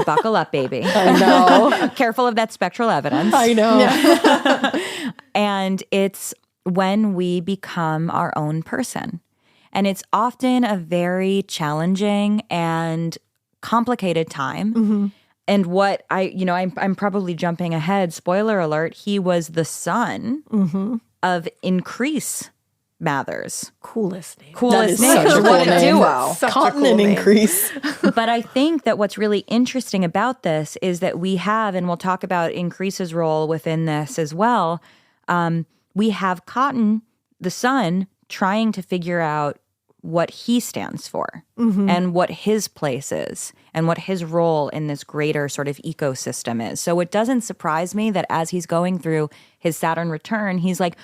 Buckle up, baby. I know. Careful of that spectral evidence. I know. Yeah. And it's when we become our own person. And it's often a very challenging and complicated time. Mm-hmm. And what I'm probably jumping ahead. Spoiler alert, he was the son of Increase Mathers. Coolest name. Coolest name. Such a What cool a name. duo. Cotton and Increase. But I think that what's really interesting about this is that we have, and we'll talk about Increase's role within this as well, we have Cotton, the son, trying to figure out what he stands for and what his place is and what his role in this greater sort of ecosystem is. So it doesn't surprise me that as he's going through his Saturn return, he's like,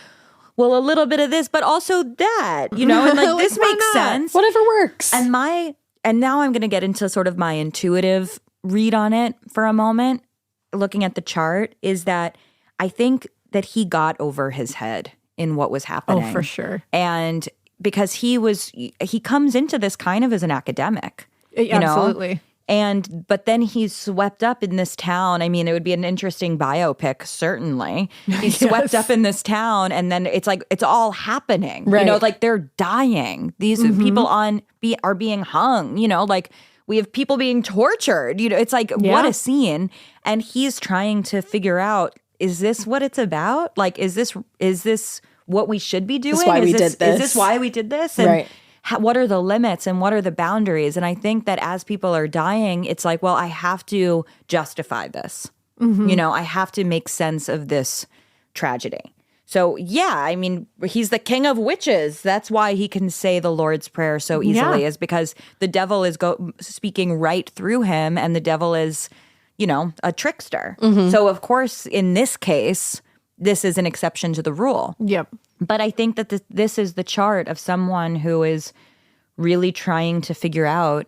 well, a little bit of this, but also that, and like this makes sense. Whatever works. And now I'm going to get into sort of my intuitive read on it for a moment, looking at the chart, is that I think that he got over his head in what was happening. Oh, for sure. And because he comes into this kind of as an academic. Absolutely. But then he's swept up in this town. I mean, it would be an interesting biopic, certainly. He's swept up in this town, and then it's like it's all happening. Right. Like they're dying. These people are being hung. Like we have people being tortured. It's like what a scene. And he's trying to figure out, is this what it's about? Like, is this what we should be doing? Is this why we did this? And right. What are the limits and what are the boundaries? And I think that as people are dying, it's like, well, I have to justify this. I have to make sense of this tragedy. So, I mean, he's the king of witches. That's why he can say the Lord's Prayer so easily, is because the devil is speaking right through him, and the devil is, a trickster. So, of course, in this case, this is an exception to the rule. Yep. But I think that this is the chart of someone who is really trying to figure out,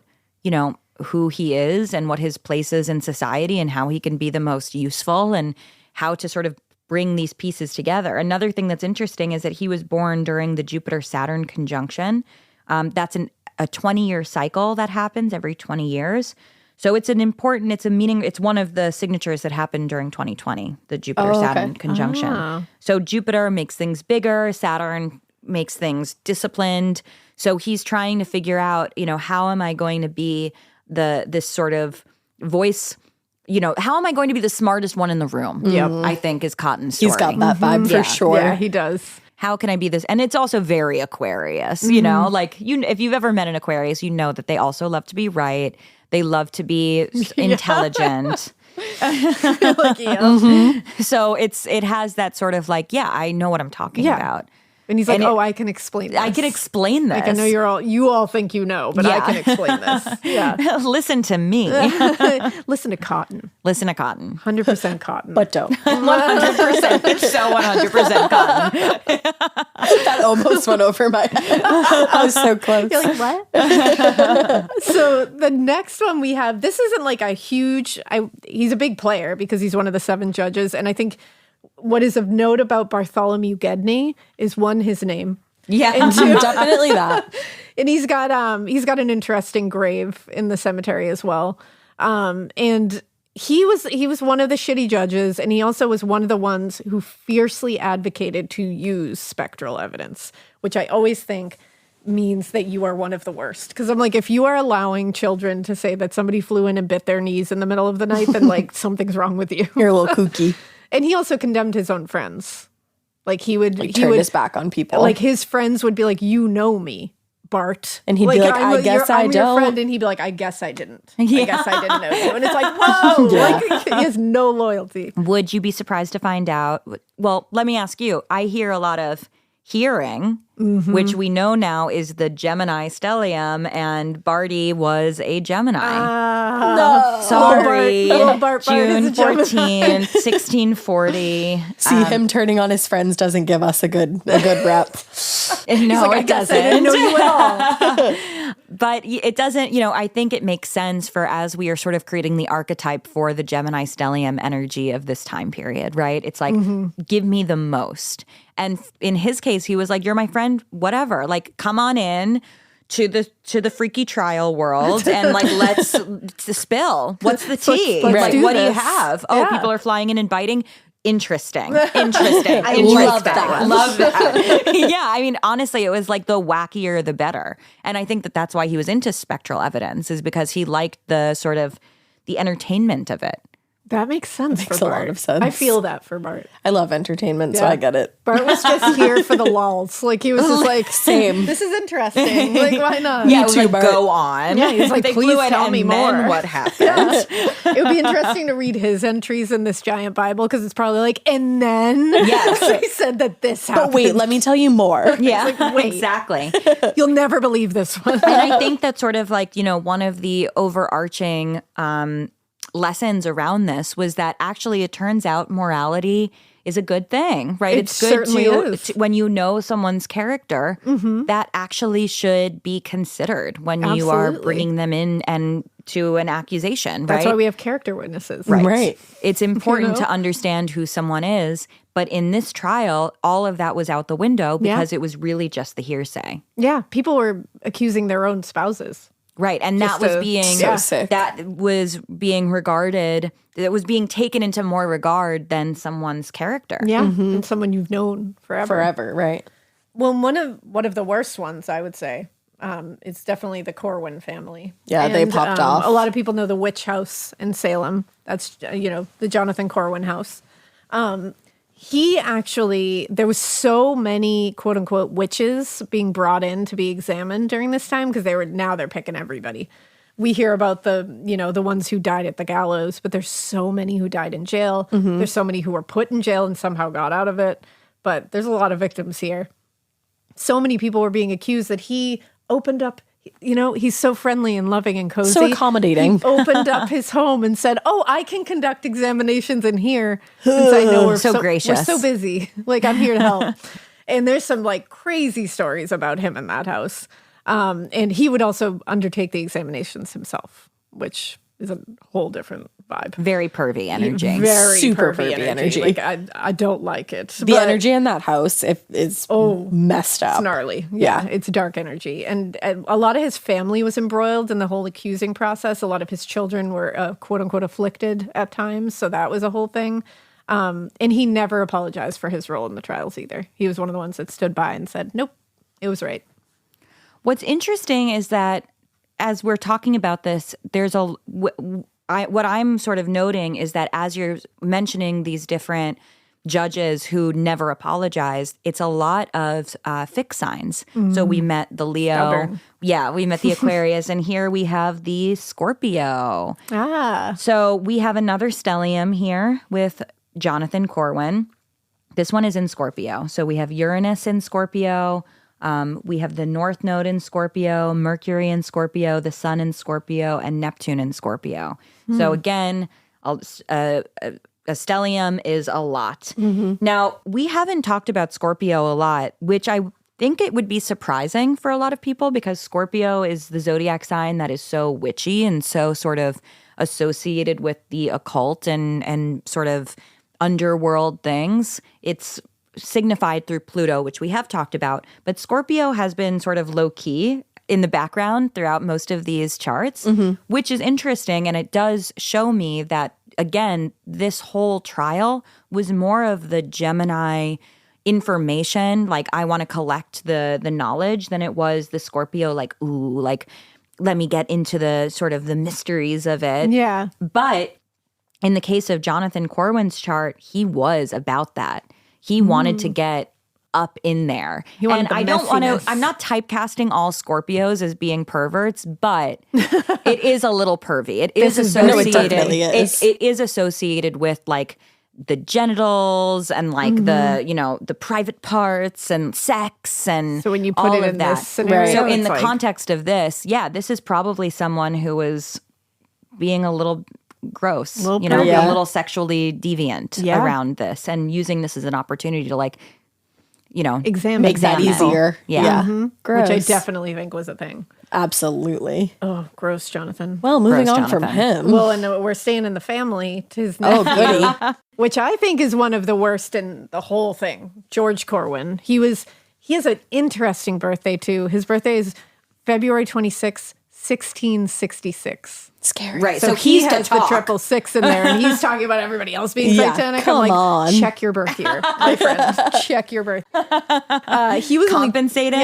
who he is and what his place is in society and how he can be the most useful and how to sort of bring these pieces together. Another thing that's interesting is that he was born during the Jupiter-Saturn conjunction. That's a 20-year cycle that happens every 20 years. So it's one of the signatures that happened during 2020, the Jupiter-Saturn conjunction. Oh. So Jupiter makes things bigger, Saturn makes things disciplined. So he's trying to figure out, how am I going to be this sort of voice, how am I going to be the smartest one in the room? Yep. I think is Cotton's story. He's got that vibe for sure. Yeah, he does. How can I be this? And it's also very Aquarius, like if you've ever met an Aquarius, you know that they also love to be right. They love to be intelligent. So it has that sort of like, I know what I'm talking about. And he's like, I can explain this. I can explain this. Like, I know you all think you know, but I can explain this. Yeah. Listen to me. Listen to Cotton. Listen to Cotton. 100% Cotton. But don't. 100%. It's so 100% Cotton. That almost went over my head. I was so close. You're like, what? So the next one we have, this isn't like a huge, he's a big player because he's one of the 7 judges. And I think what is of note about Bartholomew Gedney is, 1, his name. Yeah, and 2, definitely that. And he's got an interesting grave in the cemetery as well. And he was one of the shitty judges, and he also was one of the ones who fiercely advocated to use spectral evidence, which I always think means that you are one of the worst. Because I'm like, if you are allowing children to say that somebody flew in and bit their knees in the middle of the night, then like something's wrong with you. You're a little kooky. And he also condemned his own friends. Like he would turn his back on people. Like his friends would be like, "You know me, Bart," and he'd be like, "I guess I I'm don't." Your friend, and he'd be like, "I guess I didn't. I guess I didn't know you." And it's like, whoa, like he has no loyalty. Would you be surprised to find out? Well, let me ask you. I hear a lot of hearing, which we know now is the Gemini stellium, and Barty was a Gemini. No. Sorry. Bart June 14th, 1640. See, him turning on his friends doesn't give us a good rep. No, like, it doesn't. I didn't know you at all. But it doesn't, I think it makes sense for as we are sort of creating the archetype for the Gemini stellium energy of this time period, right? It's like, give me the most. And in his case, he was like, "You're my friend, whatever. Like, come on in to the freaky trial world and like let's spill. What's the tea? Let's like, do what do you this. have? Oh, people are flying in and biting. Interesting. I love that. Love that. Yeah, I mean, honestly, it was like the wackier, the better. And I think that that's why he was into spectral evidence, is because he liked the sort of the entertainment of it. That makes sense for Makes Bart. a lot of sense. I feel that for Bart. I love entertainment, so I get it. Bart was just here for the lulls. Like, he was just like, Same. this is interesting. Like, why not? Yeah, it was too, like, Bart. go on. Yeah, he's like, They please flew in, tell and me then more. what happened? It would be interesting to read his entries in this giant Bible, because it's probably like, and then he said that this happened. But wait, let me tell you more. Yeah, like, wait. exactly. You'll never believe this one. And I think that's sort of like, one of the overarching lessons around this was that actually it turns out morality is a good thing, right? It It's good certainly is. when you know someone's character, that actually should be considered when you are Absolutely. bringing them in and to an accusation, That's right? why we have character witnesses. Right. It's important know? to understand who someone is, but in this trial, all of that was out the window because it was really just the hearsay. Yeah, people were accusing their own spouses. Right, and that was being So sick. that was being regarded. It was being taken into more regard than someone's character. Yeah, and someone you've known Forever, right. Well, one of the worst ones, I would say, is definitely the Corwin family. Yeah, they popped off. A lot of people know the witch house in Salem. That's the Jonathan Corwin house. He actually, there was so many quote unquote witches being brought in to be examined during this time, because they're picking everybody. We hear about the ones who died at the gallows, but there's so many who died in jail. There's so many who were put in jail and somehow got out of it. But there's a lot of victims here. So many people were being accused that he opened up, he's so friendly and loving and cozy. So accommodating. He opened up his home and said, "Oh, I can conduct examinations in here since I know we're So gracious. We're so busy. Like, I'm here to help." And there's some like crazy stories about him in that house. And he would also undertake the examinations himself, which is a whole different vibe. Very pervy energy. Very Super pervy pervy energy. Like, I don't like it. The energy in that house is messed up. It's gnarly. Yeah, it's dark energy. And a lot of his family was embroiled in the whole accusing process. A lot of his children were quote unquote afflicted at times. So that was a whole thing. And he never apologized for his role in the trials either. He was one of the ones that stood by and said, "Nope, it was right." What's interesting is that as we're talking about this, there's what I'm sort of noting is that as you're mentioning these different judges who never apologized, it's a lot of fixed signs. So we met the Leo. Stubborn. Yeah, we met the Aquarius, and here we have the Scorpio. So we have another stellium here with Jonathan Corwin. This one is in Scorpio. So we have Uranus in Scorpio. We have the North Node in Scorpio, Mercury in Scorpio, the Sun in Scorpio, and Neptune in Scorpio. So again, a stellium is a lot. Now, we haven't talked about Scorpio a lot, which I think it would be surprising for a lot of people, because Scorpio is the zodiac sign that is so witchy and so sort of associated with the occult and sort of underworld things. It's signified through Pluto, which we have talked about, but Scorpio has been sort of low-key in the background throughout most of these charts, which is interesting, and it does show me that, again, this whole trial was more of the Gemini information, like I want to collect the knowledge, than it was the Scorpio, like, ooh, like, let me get into the sort of the mysteries of it. Yeah. But in the case of Jonathan Corwin's chart, he was about that. He wanted to get up in there. wanted And the I don't want to, messiness. I'm not typecasting all Scorpios as being perverts, but it is a little pervy. It is This is very associated. No, it definitely is. It is associated with like the genitals and like the private parts and sex and So when you put all it of in that. this scenario, So in it's the like- context of this, this is probably someone who was being a little gross, Little a pervy. little sexually deviant Yeah. around this, and using this as an opportunity to like, Examine Make that Examine. easier. Yeah. Gross. Which I definitely think was a thing. Absolutely. Oh, gross, Jonathan. Well, moving Gross, on from Jonathan. him. Well, and we're staying in the family to his Oh, nephew, goody. which I think is one of the worst in the whole thing. George Corwin. He has an interesting birthday too. His birthday is February 26th, 1666. Scary. Right. So he has the 666 in there, and he's talking about everybody else being satanic. Come I'm like, on. check your birth year, my friend. Check your birth. He was compensating.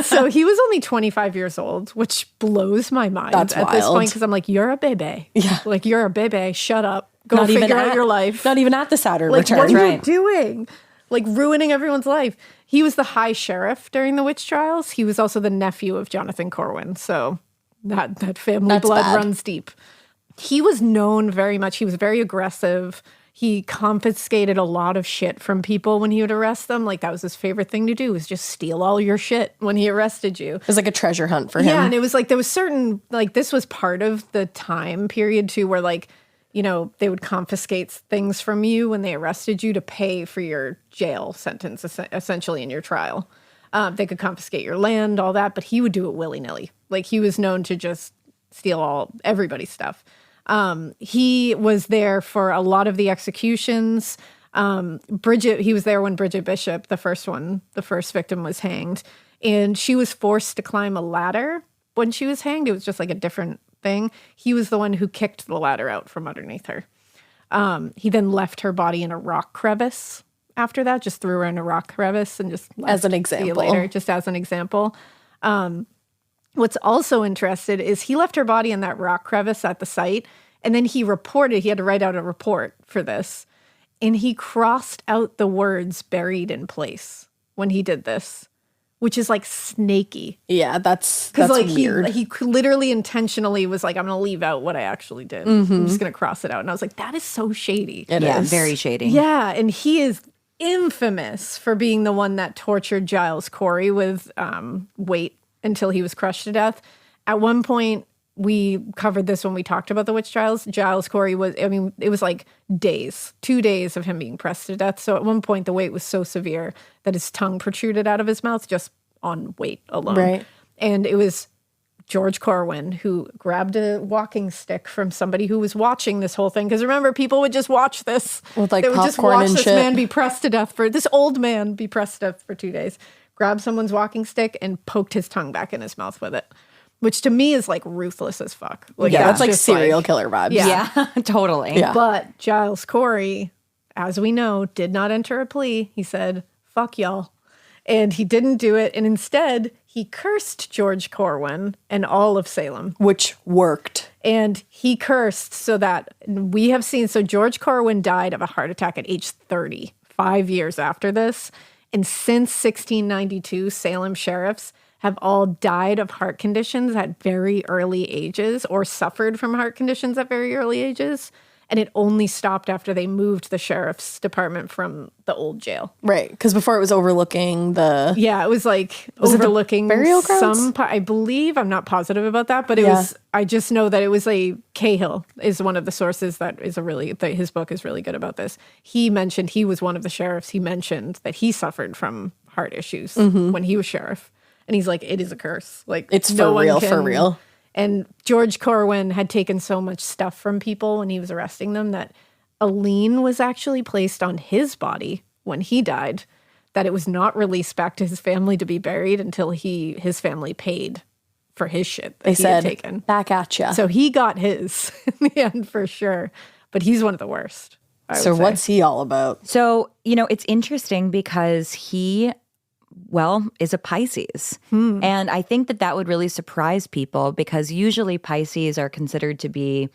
So he was only 25 years old, which blows my mind That's at this wild. point, because I'm like, you're a baby. Yeah. Like, you're a baby. Shut up. Go Not even figure out at- your life. Not even at the Saturn Like, return. what are you Right. doing? Like, ruining everyone's life. He was the high sheriff during the witch trials. He was also the nephew of Jonathan Corwin. So that family That's blood bad. runs deep. He was known very much. He was very aggressive. He confiscated a lot of shit from people when he would arrest them. Like, that was his favorite thing to do, was just steal all your shit when he arrested you. It was like a treasure hunt for him. Yeah, and it was like, there was certain, like, this was part of the time period too, where, like, you know, they would confiscate things from you when they arrested you to pay for your jail sentence, essentially, in your trial. They could confiscate your land, all that, but he would do it willy-nilly. Like, he was known to just steal everybody's stuff. He was there for a lot of the executions. He was there when Bridget Bishop, the first victim, was hanged. And she was forced to climb a ladder when she was hanged. It was just like a different thing. He was the one who kicked the ladder out from underneath her. He then left her body in a rock crevice after that, just threw her in a rock crevice and just left. As an See you example. later, just as an example. What's also interesting is he left her body in that rock crevice at the site, and then he had to write out a report for this, and he crossed out the words "buried in place" when he did this, which is like snaky. Yeah, that's Like weird. he literally intentionally was like, I'm going to leave out what I actually did. I'm just going to cross it out. And I was like, that is so shady. It Yeah, is. very shady. Yeah, and he is infamous for being the one that tortured Giles Corey with weight until he was crushed to death. At one point, we covered this when we talked about the witch trials. Giles Corey it was like 2 days of him being pressed to death. So at one point, the weight was so severe that his tongue protruded out of his mouth just on weight alone. Right. And it was George Corwin who grabbed a walking stick from somebody who was watching this whole thing. Because remember, people would just watch this. With, like, they would just popcorn watch and this shit. man be pressed to death this old man be pressed to death for 2 days. Grabbed someone's walking stick and poked his tongue back in his mouth with it. Which to me is like ruthless as fuck. Like, Yeah, that's like just serial killer vibes. Yeah. Yeah, totally. Yeah. But Giles Corey, as we know, did not enter a plea. He said, fuck y'all. And he didn't do it. And instead, he cursed George Corwin and all of Salem. Which worked. And he cursed so that we have seen. So George Corwin died of a heart attack at age 30, 5 years after this. And since 1692, Salem sheriffs have all died of heart conditions at very early ages or suffered from heart conditions at very early ages. And it only stopped after they moved the sheriff's department from the old jail. Right. Because before it was overlooking the... Yeah, it was like Was it the overlooking burial grounds? I believe, I'm not positive about that, but it was, I just know that it was Cahill is one of the sources that is his book is really good about this. He mentioned, he was one of the sheriffs, he mentioned that he suffered from heart issues when he was sheriff. And he's like, it is a curse. Like, It's no for one real, can- for real. And George Corwin had taken so much stuff from people when he was arresting them that a lien was actually placed on his body when he died, that it was not released back to his family to be buried until his family paid for his shit that They he had said, taken. back at ya. So he got his in the end for sure. But he's one of the worst. I So would say. what's he all about? So, it's interesting because he, is a Pisces. And I think that would really surprise people because usually Pisces are considered to be,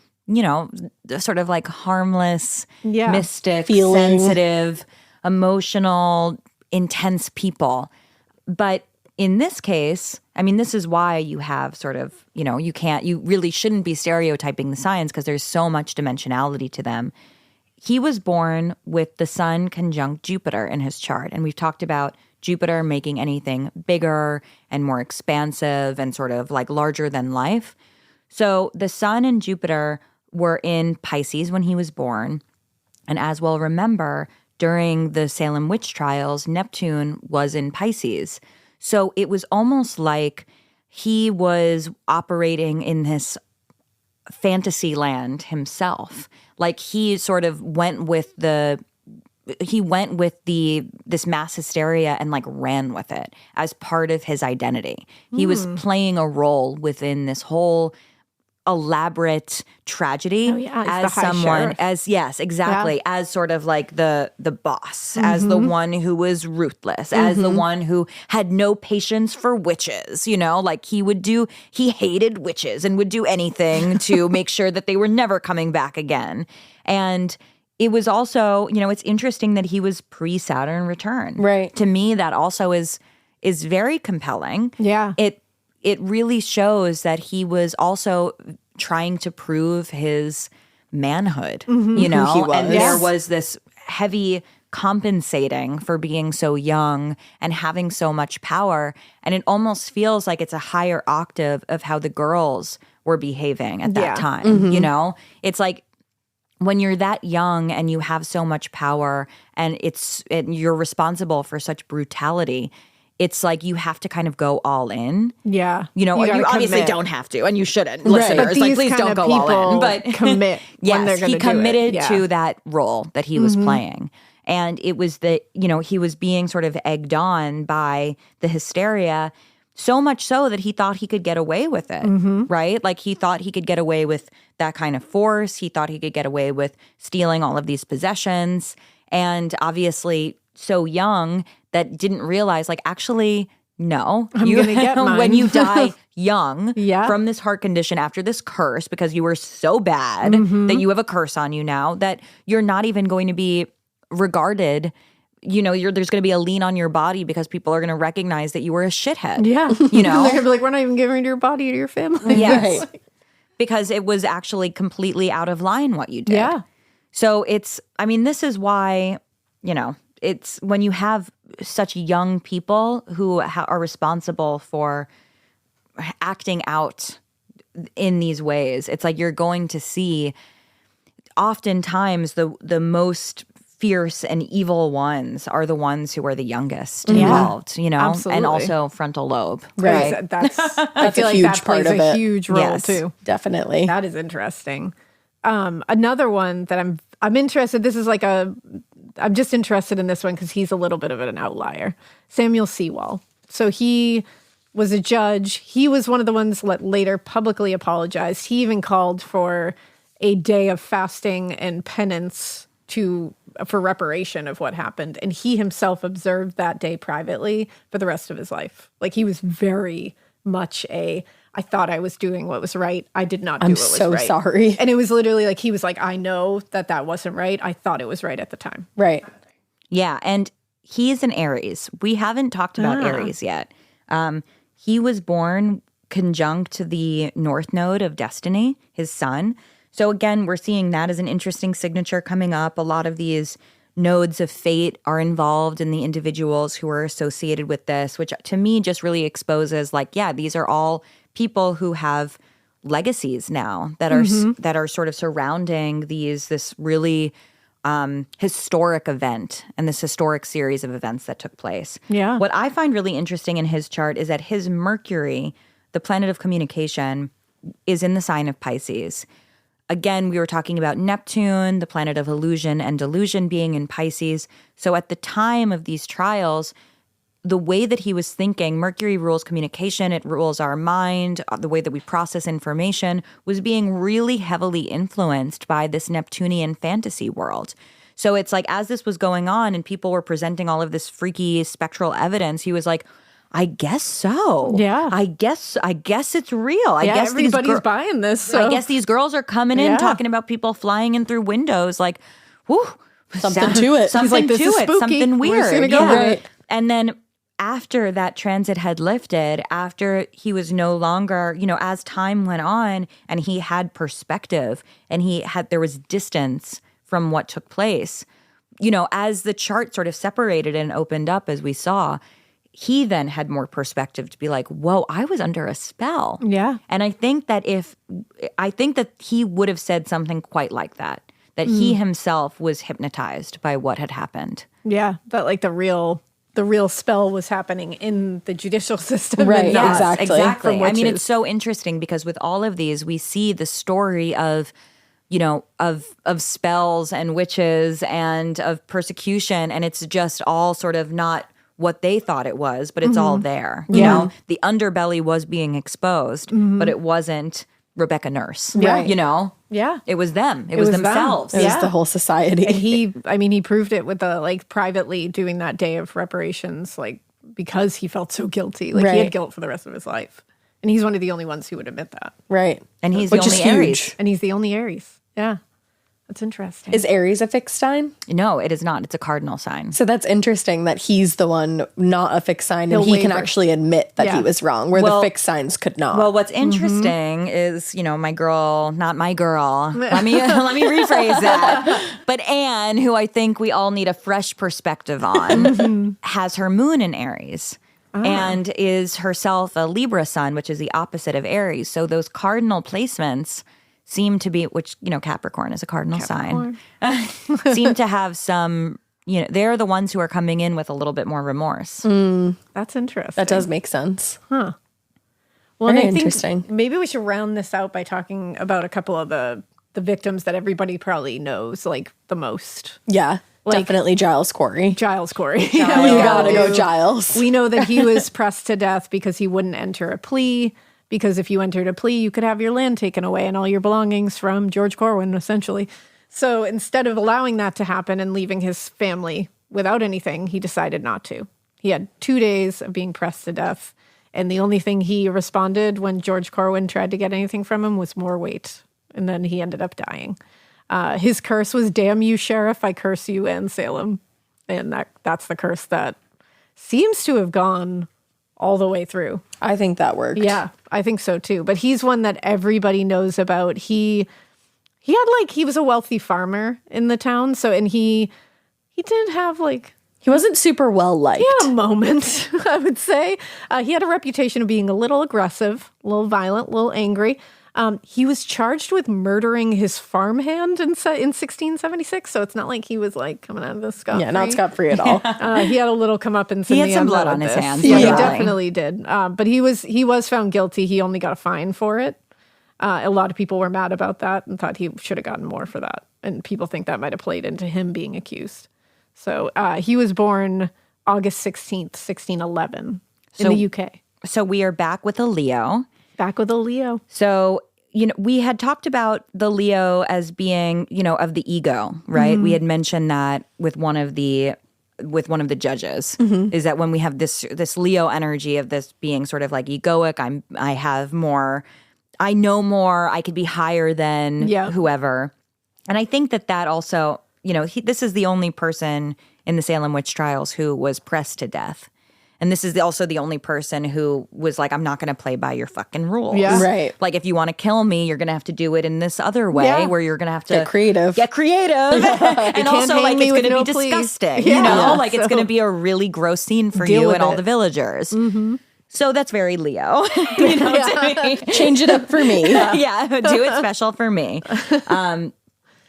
sort of like harmless, mystic, Feeling. sensitive, emotional, intense people. But in this case, this is why you have sort of, you really shouldn't be stereotyping the signs because there's so much dimensionality to them. He was born with the sun conjunct Jupiter in his chart. And we've talked about Jupiter making anything bigger and more expansive and sort of like larger than life. So the sun and Jupiter were in Pisces when he was born. And as we'll remember, during the Salem Witch Trials, Neptune was in Pisces. So it was almost like he was operating in this fantasy land himself. Like he sort of went with the he went with this mass hysteria and like ran with it as part of his identity. He was playing a role within this whole elaborate tragedy as someone as sort of like the boss, as the one who was ruthless, as the one who had no patience for witches, like he hated witches and would do anything to make sure that they were never coming back again. And it was also, it's interesting that he was pre-Saturn return. Right. To me, that also is very compelling. Yeah. It really shows that he was also trying to prove his manhood, Who he was. And there was this heavy compensating for being so young and having so much power. And it almost feels like it's a higher octave of how the girls were behaving at that time, It's like when you're that young and you have so much power and you're responsible for such brutality, it's like you have to kind of go all in. Yeah. You obviously don't have to, and you shouldn't. Listeners, like, please don't go all in. But commit when they're going to do it. He committed to that role that he was playing. And it was that, he was being sort of egged on by the hysteria, so much so that he thought he could get away with it, right? Like he thought he could get away with that kind of force. He thought he could get away with stealing all of these possessions. And obviously so young that didn't realize, like, actually, no. I'm going to get mine. When you die young from this heart condition after this curse, because you were so bad that you have a curse on you now, that you're not even going to be regarded, there's going to be a lien on your body because people are going to recognize that you were a shithead. Yeah. They're going to be like, we're not even giving your body to your family. Yes. Right. Because it was actually completely out of line what you did. Yeah. So this is why, it's when you have such young people who are responsible for acting out in these ways, it's like you're going to see oftentimes the most fierce and evil ones are the ones who are the youngest involved, Absolutely. And also frontal lobe. Right. That's I feel a like huge that plays part of a it. huge role Yes. too. Definitely. That is interesting. Another one that I'm interested. This is like I'm just interested in this one because he's a little bit of an outlier. Samuel Sewall. So he was a judge. He was one of the ones that later publicly apologized. He even called for a day of fasting and penance for reparation of what happened. And he himself observed that day privately for the rest of his life. Like he was very much I thought I was doing what was right. I did not do what was right. I'm so sorry. And it was literally like, he was like, I know that wasn't right. I thought it was right at the time. Right. Yeah, and he's an Aries. We haven't talked about Aries yet. He was born conjunct to the North Node of Destiny, his sun. So again, we're seeing that as an interesting signature coming up. A lot of these nodes of fate are involved in the individuals who are associated with this, which to me just really exposes, like, yeah, these are all people who have legacies now that are sort of surrounding this really historic event and this historic series of events that took place. Yeah. What I find really interesting in his chart is that his Mercury, the planet of communication, is in the sign of Pisces. Again, we were talking about Neptune, the planet of illusion and delusion, being in Pisces. So at the time of these trials, the way that he was thinking, Mercury rules communication, it rules our mind, the way that we process information, was being really heavily influenced by this Neptunian fantasy world. So it's like, as this was going on and people were presenting all of this freaky spectral evidence, he was like, I guess so. Yeah. I guess it's real. I guess everybody's buying this. So. I guess these girls are coming in talking about people flying in through windows. Like, whew, Something to it. Something like, to this is it. spooky. Something We're weird. just gonna go with it. And then after that transit had lifted, after he was no longer, as time went on and he had perspective and there was distance from what took place, as the chart sort of separated and opened up, as we saw, he then had more perspective to be like, whoa, I was under a spell. Yeah. And I think that he would have said something quite like that he himself was hypnotized by what had happened. Yeah. That like the real spell was happening in the judicial system. Right. And not Exactly. I mean, it's so interesting because with all of these, we see the story of of spells and witches and of persecution, and it's just all sort of not what they thought it was, but it's all there. You know, the underbelly was being exposed, but it wasn't Rebecca Nurse. Right. You know? Yeah. It was them. It was themselves. It was the whole society. And he proved it with privately doing that day of reparations, because he felt so guilty. He had guilt for the rest of his life. And he's one of the only ones who would admit that. Right. And he's the only Aries. And he's the only Aries. Yeah. That's interesting. Is Aries a fixed sign? No, it is not. It's a cardinal sign. So that's interesting that he's the one not a fixed sign, and he can actually admit that he was wrong, where the fixed signs could not. Well, what's interesting is, my girl, not my girl. Let me rephrase that. But Anne, who I think we all need a fresh perspective on, has her moon in Aries. And is herself a Libra sun, which is the opposite of Aries. So those cardinal placements seem to be, which, Capricorn is a cardinal sign, seem to have some, they're the ones who are coming in with a little bit more remorse. That's interesting. That does make sense. Huh. Well, Very and I think interesting. Maybe we should round this out by talking about a couple of the victims that everybody probably knows, the most. Yeah. Definitely Giles Corey. Giles Corey. You gotta go Giles. We know that he was pressed to death because he wouldn't enter a plea. Because if you entered a plea, you could have your land taken away and all your belongings from George Corwin, essentially. So instead of allowing that to happen and leaving his family without anything, he decided not to. He had 2 days of being pressed to death. And the only thing he responded when George Corwin tried to get anything from him was more weight. And then he ended up dying. His curse was, "Damn you, Sheriff, I curse you and Salem." And that's the curse that seems to have gone all the way through. I think that worked. Yeah, I think so too. But he's one that everybody knows about. He was a wealthy farmer in the town. So, and he didn't have he wasn't super well liked. He had a moment, I would say. He had a reputation of being a little aggressive, a little violent, a little angry. He was charged with murdering his farmhand in 1676, so it's not like he was coming out of the scot-free. Yeah, not scot-free at all. He had a little comeuppance. He had some blood on his hands. Yeah, he definitely did. But he was found guilty. He only got a fine for it. A lot of people were mad about that and thought he should have gotten more for that. And people think that might have played into him being accused. So he was born August 16th, 1611 in the UK. So we are back with a Leo. Back with a Leo. So, we had talked about the Leo as being, of the ego, right? We had mentioned that with one of the judges, is that when we have this Leo energy of this being sort of egoic, I have more, I know more, I could be higher than whoever. And I think that also, this is the only person in the Salem Witch Trials who was pressed to death. And this is also the only person who was I'm not going to play by your fucking rules. Yeah. Right. If you want to kill me, you're going to have to do it in this other way where you're going to have to get creative. And also, it's going to be disgusting. Yeah. It's going to be a really gross scene for you and all the villagers. Mm-hmm. So that's very Leo. Change it up for me. Yeah, do it special for me.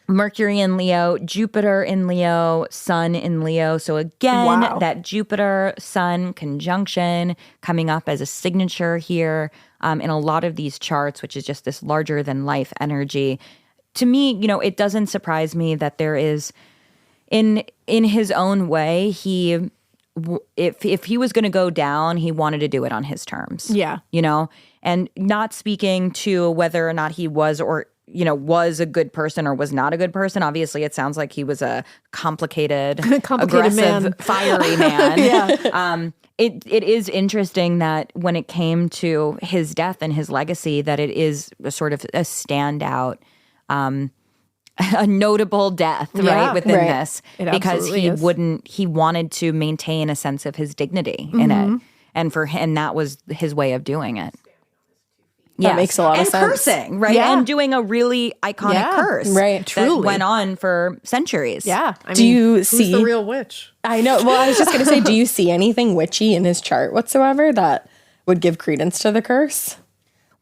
Mercury in Leo, Jupiter in Leo, Sun in Leo. So again, that Jupiter-Sun conjunction coming up as a signature here in a lot of these charts, which is just this larger-than-life energy. To me, it doesn't surprise me that there is, in his own way, if he was going to go down, he wanted to do it on his terms. Yeah. And not speaking to whether or not he was was a good person or was not a good person. Obviously, it sounds like he was a complicated aggressive, man. Fiery man. Yeah. It is interesting that when it came to his death and his legacy, that it is a sort of a standout, a notable death, right, within this. Because he wanted to maintain a sense of his dignity in it. And that was his way of doing it. That makes a lot of sense. And cursing, right? Yeah. And doing a really iconic curse. Right, truly. That went on for centuries. Yeah. Do you who's see the real witch? I know. Well, I was just going to say, do you see anything witchy in his chart whatsoever that would give credence to the curse?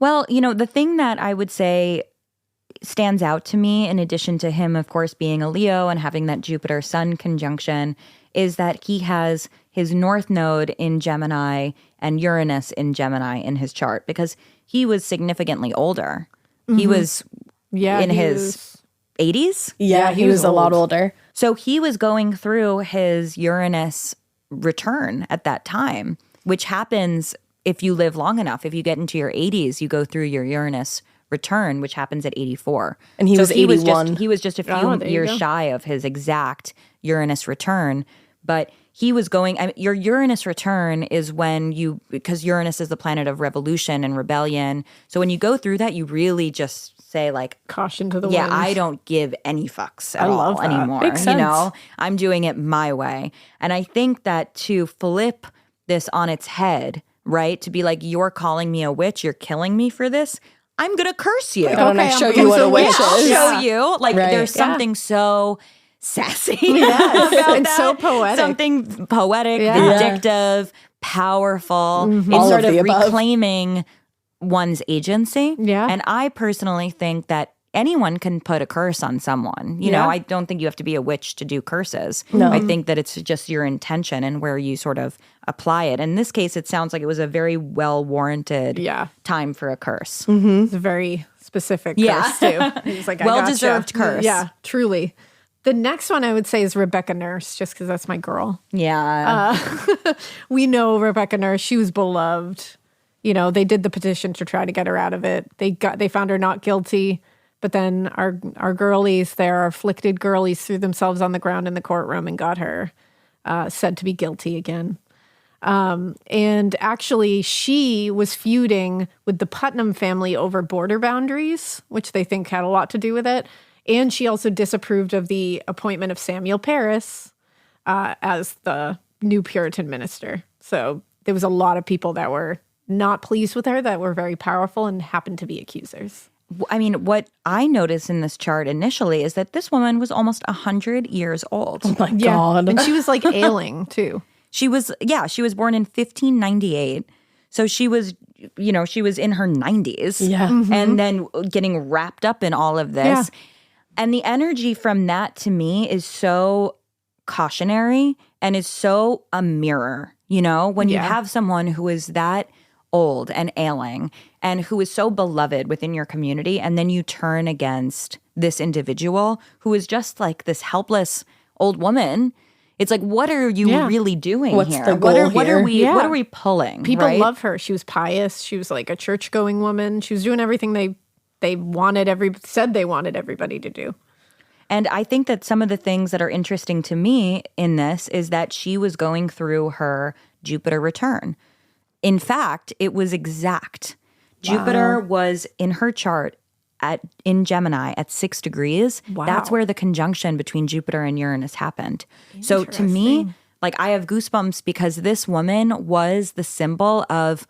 Well, the thing that I would say stands out to me, in addition to him, of course, being a Leo and having that Jupiter-Sun conjunction, is that he has his North Node in Gemini and Uranus in Gemini in his chart, because he was significantly older. He was 80s. Yeah, he was a lot older. So he was going through his Uranus return at that time, which happens if you live long enough. If you get into your 80s, you go through your Uranus return, which happens at 84. And he was 81. He was just a few years shy of his exact Uranus return. But he was going, your Uranus return is when because Uranus is the planet of revolution and rebellion. So when you go through that, you really just say like, caution to the wind. wind. I don't give any fucks at all anymore. Makes sense. You know, I'm doing it my way. And I think that to flip this on its head, right? To be like, you're calling me a witch, you're killing me for this. I'm going to curse you. Why don't I show you what a witch is? I'll show you. Like there's something so sassy about and that. so poetic. Something poetic, vindictive, powerful. It's sort of reclaiming one's agency. Yeah. And I personally think that anyone can put a curse on someone. You know, I don't think you have to be a witch to do curses. No. I think that it's just your intention and where you sort of apply it. In this case, it sounds like it was a very well-warranted time for a curse. Mm-hmm. It's a very specific curse, too. He's like, well-deserved curse. Yeah, truly. The next one I would say is Rebecca Nurse, just because that's my girl. Yeah. We know Rebecca Nurse. She was beloved. You know, they did the petition to try to get her out of it. They found her not guilty. But then our girlies, our afflicted girlies, threw themselves on the ground in the courtroom and got her said to be guilty again. And actually, she was feuding with the Putnam family over border boundaries, which they think had a lot to do with it. And she also disapproved of the appointment of Samuel Parris as the new Puritan minister. So there was a lot of people that were not pleased with her, that were very powerful and happened to be accusers. I mean, what I noticed in this chart initially is that this woman was almost 100 years old. Oh my God. And she was like ailing too. She was born in 1598. So she was in her 90s. Yeah. Mm-hmm. And then getting wrapped up in all of this. Yeah. And the energy from that to me is so cautionary and is so a mirror, you know, when you have someone who is that old and ailing and who is so beloved within your community, and then you turn against this individual who is just like this helpless old woman. It's like, what are you really doing What's here? the goal What here? are we pulling? People right? love her. She was pious. She was like a church-going woman. She was doing everything they said they wanted everybody to do. And I think that some of the things that are interesting to me in this is that she was going through her Jupiter return. In fact, it was exact. Wow. Jupiter was in her chart in Gemini at 6 degrees. Wow. That's where the conjunction between Jupiter and Uranus happened. So to me, like, I have goosebumps because this woman was the symbol of,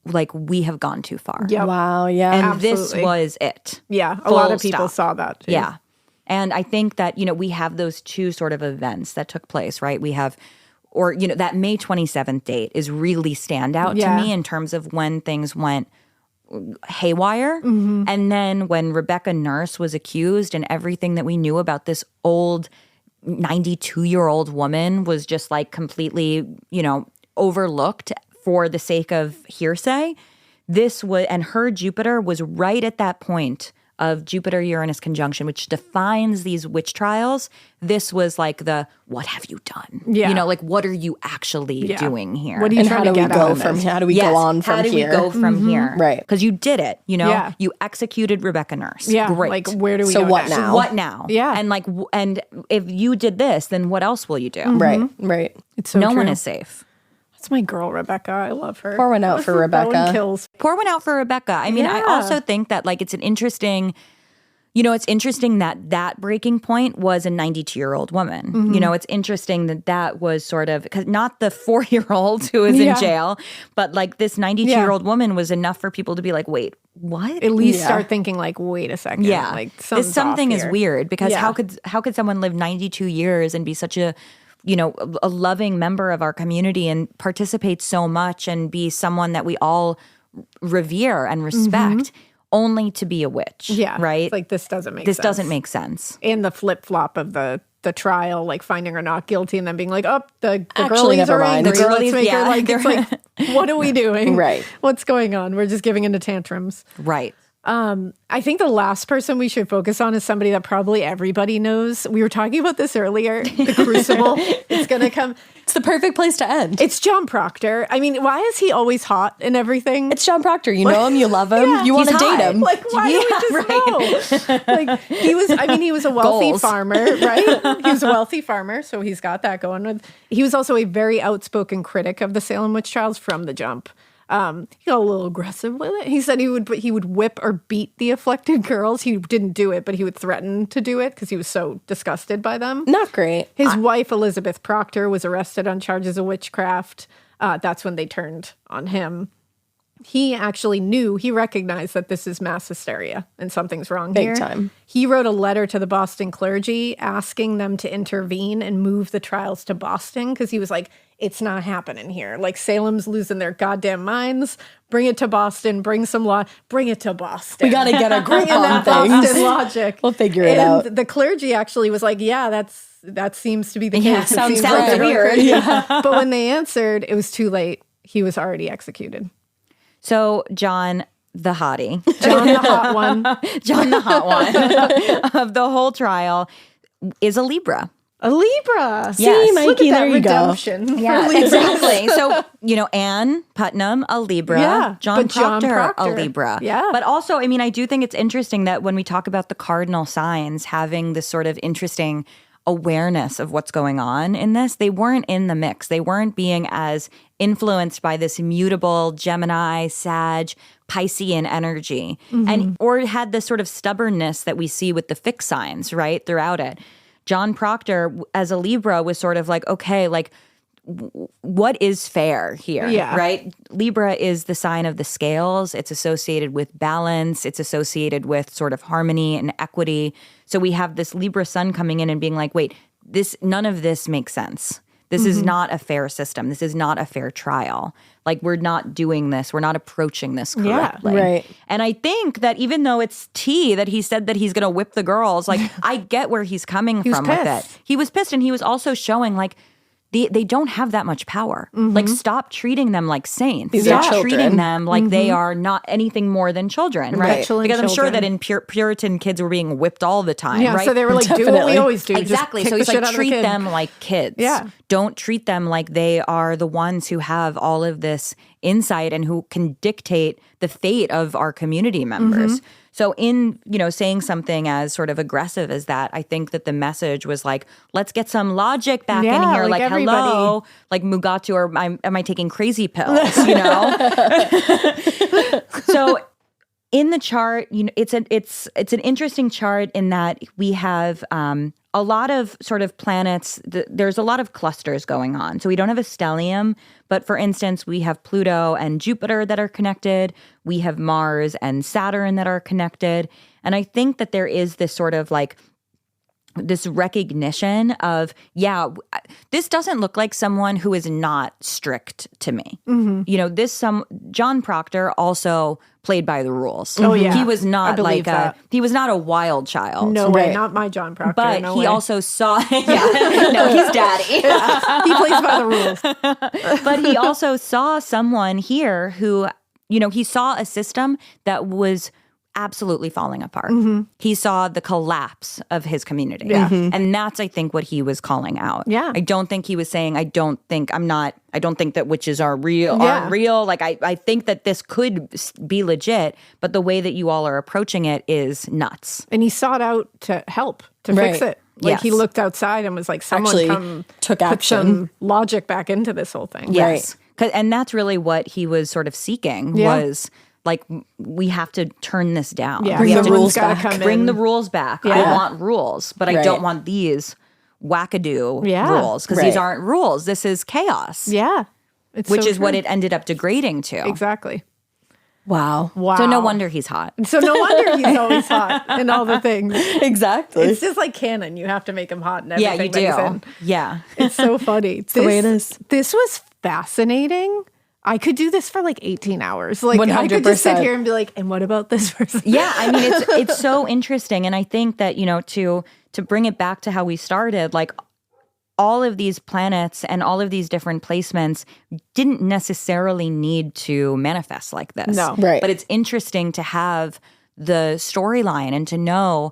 like, we have gone too far. Yep. Wow, yeah. And Absolutely. this was it. Yeah, a Full lot of people stop. saw that too. Yeah. And I think that, you know, we have those two sort of events that took place, right? We have, or, you know, that May 27th date is really standout to me in terms of when things went haywire. Mm-hmm. And then when Rebecca Nurse was accused and everything that we knew about this old 92-year-old woman was just like completely, you know, overlooked for the sake of hearsay. And her Jupiter was right at that point of Jupiter-Uranus conjunction, which defines these witch trials. This was like what have you done? Yeah. You know, like, what are you actually doing here? What are you trying to get out of this? How do we go on from How do here? we go from here? Right. Because you did it, you know? Yeah. You executed Rebecca Nurse. Yeah. Great. Like, where do we So go what next? now? So what now? Yeah. And like, and if you did this, then what else will you do? Right. It's so No true. one is safe. That's my girl, Rebecca. I love her. Pour one out for That one Rebecca. kills. Pour one out for Rebecca. I mean, I Yeah. also think that, like, it's interesting that breaking point was a 92-year-old woman. Mm-hmm. You know, it's interesting that was sort of, because not the 4-year-old who is in jail, but like this 92-year-old woman was enough for people to be like, wait, what? At least start thinking like, wait a second. Yeah. Like Something is weird because Yeah. how could someone live 92 years and be such a, you know, a loving member of our community and participate so much and be someone that we all revere and respect, only to be a witch? Yeah. Right? It's like, this doesn't make This sense. doesn't make sense. And the flip-flop of the trial, like finding her not guilty and then being like, oh, the Actually, girlies never are mind. angry. The Let's girlies, make her yeah, like, it's like, what are we doing? Right. What's going on? We're just giving into tantrums. Right. I think the last person we should focus on is somebody that probably everybody knows. We were talking about this earlier. The Crucible is going to come. It's the perfect place to end. It's John Proctor. I mean, why is he always hot and everything? It's John Proctor. You know him, you love him, Yeah, you want to he's date hot. him. Like, why do we just know? Like, he was a wealthy Goals. farmer, right? He was a wealthy farmer, so he's got that going with. He was also a very outspoken critic of the Salem Witch Trials from the jump. He got a little aggressive with it. He said he would whip or beat the afflicted girls. He didn't do it, but he would threaten to do it because he was so disgusted by them. Not great. His wife, Elizabeth Proctor, was arrested on charges of witchcraft. That's when they turned on him. He actually he recognized that this is mass hysteria and something's wrong here. Big time. He wrote a letter to the Boston clergy asking them to intervene and move the trials to Boston because he was like, it's not happening here. Like, Salem's losing their goddamn minds. Bring it to Boston. Bring some law. Bring it to Boston. We got to get a grip Bring in on that Boston things. logic. We'll figure it out. And the clergy actually was like, yeah, that seems to be the case. Yeah, It sounds seems like they're going weird. crazy. But when they answered, it was too late. He was already executed. So John the hottie, John the hot one. John the hot one of the whole trial is a Libra. A Libra. See, Yes. Mikey, Look at there that you go. redemption. Yeah, for Libras. exactly. So, Anne Putnam, a Libra. Yeah, John but John Proctor, a Proctor. Libra. Yeah. But also, I do think it's interesting that when we talk about the cardinal signs having this sort of interesting awareness of what's going on in this, they weren't in the mix. They weren't being as influenced by this mutable Gemini, Sag, Piscean energy, and or had this sort of stubbornness that we see with the fixed signs, right, throughout it. John Proctor, as a Libra, was sort of like, okay, like, what is fair here, right? Libra is the sign of the scales. It's associated with balance. It's associated with sort of harmony and equity. So we have this Libra sun coming in and being like, wait, none of this makes sense. This is not a fair system. This is not a fair trial. Like, we're not doing this. We're not approaching this correctly. right. And I think that even though it's T that he said that he's going to whip the girls, like, I get where he's coming from with it. He was pissed, and he was also showing, like, they don't have that much power. Like, stop treating them like saints. These are Stop children. treating them like they are not anything more than children, right? Petulant Because I'm sure children. that in Puritan kids were being whipped all the time, Yeah, right? so they were like, do what we always do. Exactly. Just So kick he's the shit like, out of the treat kid. them like kids. Yeah. Don't treat them like they are the ones who have all of this insight and who can dictate the fate of our community members. So in, saying something as sort of aggressive as that, I think that the message was like, let's get some logic back in here. like hello, like Mugatu, or am I taking crazy pills, So in the chart, it's an interesting chart in that we have a lot of sort of planets. There's a lot of clusters going on. So we don't have a stellium, but for instance, we have Pluto and Jupiter that are connected. We have Mars and Saturn that are connected. And I think that there is this sort of like this recognition of, this doesn't look like someone who is not strict to me. John Proctor also played by the rules. Oh, yeah. He was not believe that. he was not a wild child. No way, Right. not my John Proctor. But no he way. also saw, no, he's daddy. He plays by the rules. But he also saw someone here who, he saw a system that was absolutely falling apart. He saw the collapse of his community. Yeah. And that's, I think, what he was calling out. Yeah. I don't think he was saying, I don't think that witches are real. Yeah. Are real. Like, I think that this could be legit, but the way that you all are approaching it is nuts. And he sought out to help, to fix Right. it. Like, he Yes. looked outside and was like, someone Actually come took put action. some logic back into this whole thing. Yes. And that's really what he was sort of seeking was like, we have to turn this down. Yeah, We Bring have the to rules gotta back. come bring in. the rules back. I Yeah. want rules, but I Right. don't want these wackadoo Yeah. rules because these Right. aren't rules. This is chaos, Yeah. It's which so is what true. it ended up degrading to. Exactly. Wow. Wow. So no wonder he's hot. So no wonder he's always hot in all the things. Exactly. It's just like canon. You have to make him hot in everything. Yeah, you that he's in. do. Yeah. It's so funny. It's the way it is. This was fascinating. I could do this for like 18 hours. Like, I could just sit 100%. here and be like, and what about this person? Yeah, I mean it's so interesting, and I think that to bring it back to how we started, like all of these planets and all of these different placements didn't necessarily need to manifest like this. No. Right. But it's interesting to have the storyline and to know,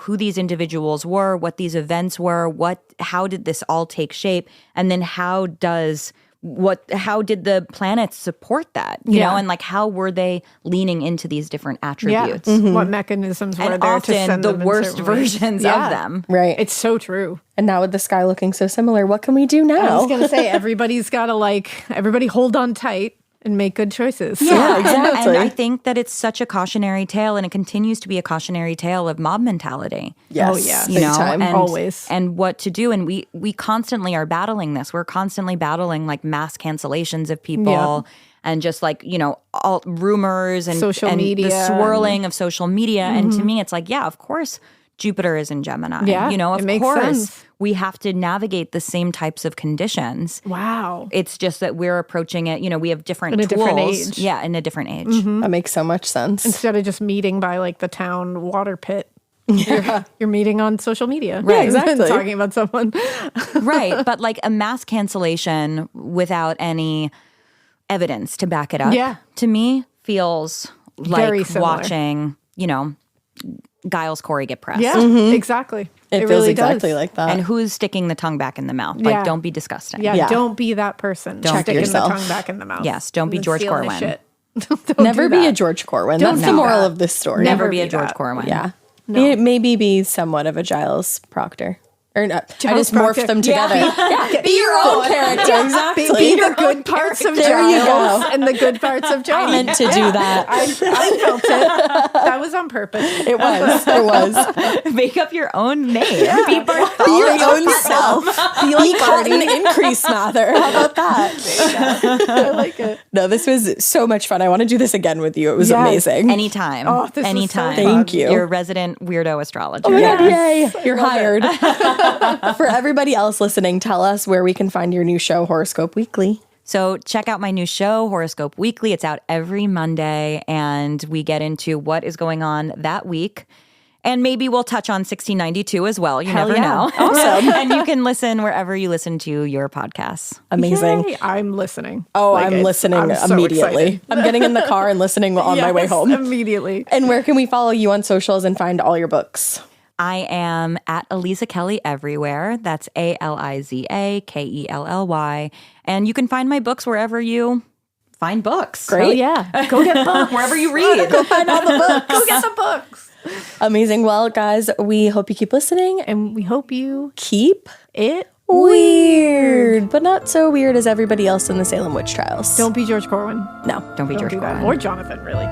who these individuals were, what these events were, how did this all take shape, and then how did the planets support that, know, and like how were they leaning into these different attributes? Yeah. What mechanisms were and there often to send the them in worst certain ways. versions of them. Right. It's so true. And now with the sky looking so similar, what can we do now? I was going to say, everybody's got to everybody hold on tight and make good choices. Yeah, exactly. And I think that it's such a cautionary tale, and it continues to be a cautionary tale of mob mentality. Yes. Oh, yeah. Big time. Always. And what to do. And we constantly are battling this. We're constantly battling like mass cancellations of people and just like, all rumors and social media. The swirling of social media. And to me, it's like, yeah, of course, Jupiter is in Gemini. Yeah, Of it makes course, sense. we have to navigate the same types of conditions. Wow. It's just that we're approaching it, we have different In a tools. different age. Yeah, in a different age. That makes so much sense. Instead of just meeting by the town water pit. You're meeting on social media. Right, exactly. Talking about someone. Right. But like a mass cancellation without any evidence to back it up, to me feels Very like similar. watching, Giles Corey get pressed. Yeah, exactly. It feels really exactly does. like that. And who's sticking the tongue back in the mouth? Yeah. Like, don't be disgusting. Yeah, Yeah. don't be that person. Check sticking yourself. the tongue back in the mouth. Yes, don't be and George stealing his Corwin. shit. Don't Never do be a that. George Corwin. Don't That's do the moral that. of this story. Never Never be a be George that. Corwin. Yeah. Maybe be somewhat of a Giles Proctor. Or not. I Giles just morphed Proctor. them together. Yeah. Be your own character. Exactly. Be the good parts of There you Giles go. and the good parts of John. I meant to do that. I felt it. That was on purpose. It was. It was. Make up your own name. Be Be your own self. Be Cotton Increase Mather. How about that? I like it. No, this was so much fun. I want to do this again with you. It was Yes. amazing. Anytime. Oh, this was so Anytime. fun. Thank you. You're a resident weirdo astrologer. Oh my God, Yes. yay. You're hired. For everybody else listening, tell us where we can find your new show, Horoscope Weekly. So check out my new show, Horoscope Weekly. It's out every Monday, and we get into what is going on that week. And maybe we'll touch on 1692 as well. You Hell never yeah. know. Awesome. And you can listen wherever you listen to your podcasts. Amazing. Yay, I'm listening. Oh, Like, I'm listening I'm so immediately. excited. I'm getting in the car and listening on my way Yes, home. Immediately. And where can we follow you on socials and find all your books? I am at Aliza Kelly everywhere. That's AlizaKelly. And you can find my books wherever you find books. Great. Oh, yeah. Go get books. Wherever you read. Go find all the books. Go get the books. Amazing. Well, guys, we hope you keep listening and And we hope you keep it. weird, but not so weird as everybody else in the Salem Witch Trials. Don't be George Corwin. No. Don't be George do that. Corwin. Or Jonathan, really.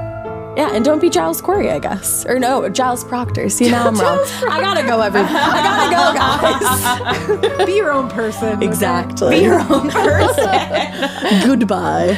Yeah, and don't be Giles Corey, I guess. Or no, Giles Proctor. See, now I'm wrong. I gotta go, I gotta go, guys. Be your own person. okay? Exactly. Be your own person. Goodbye.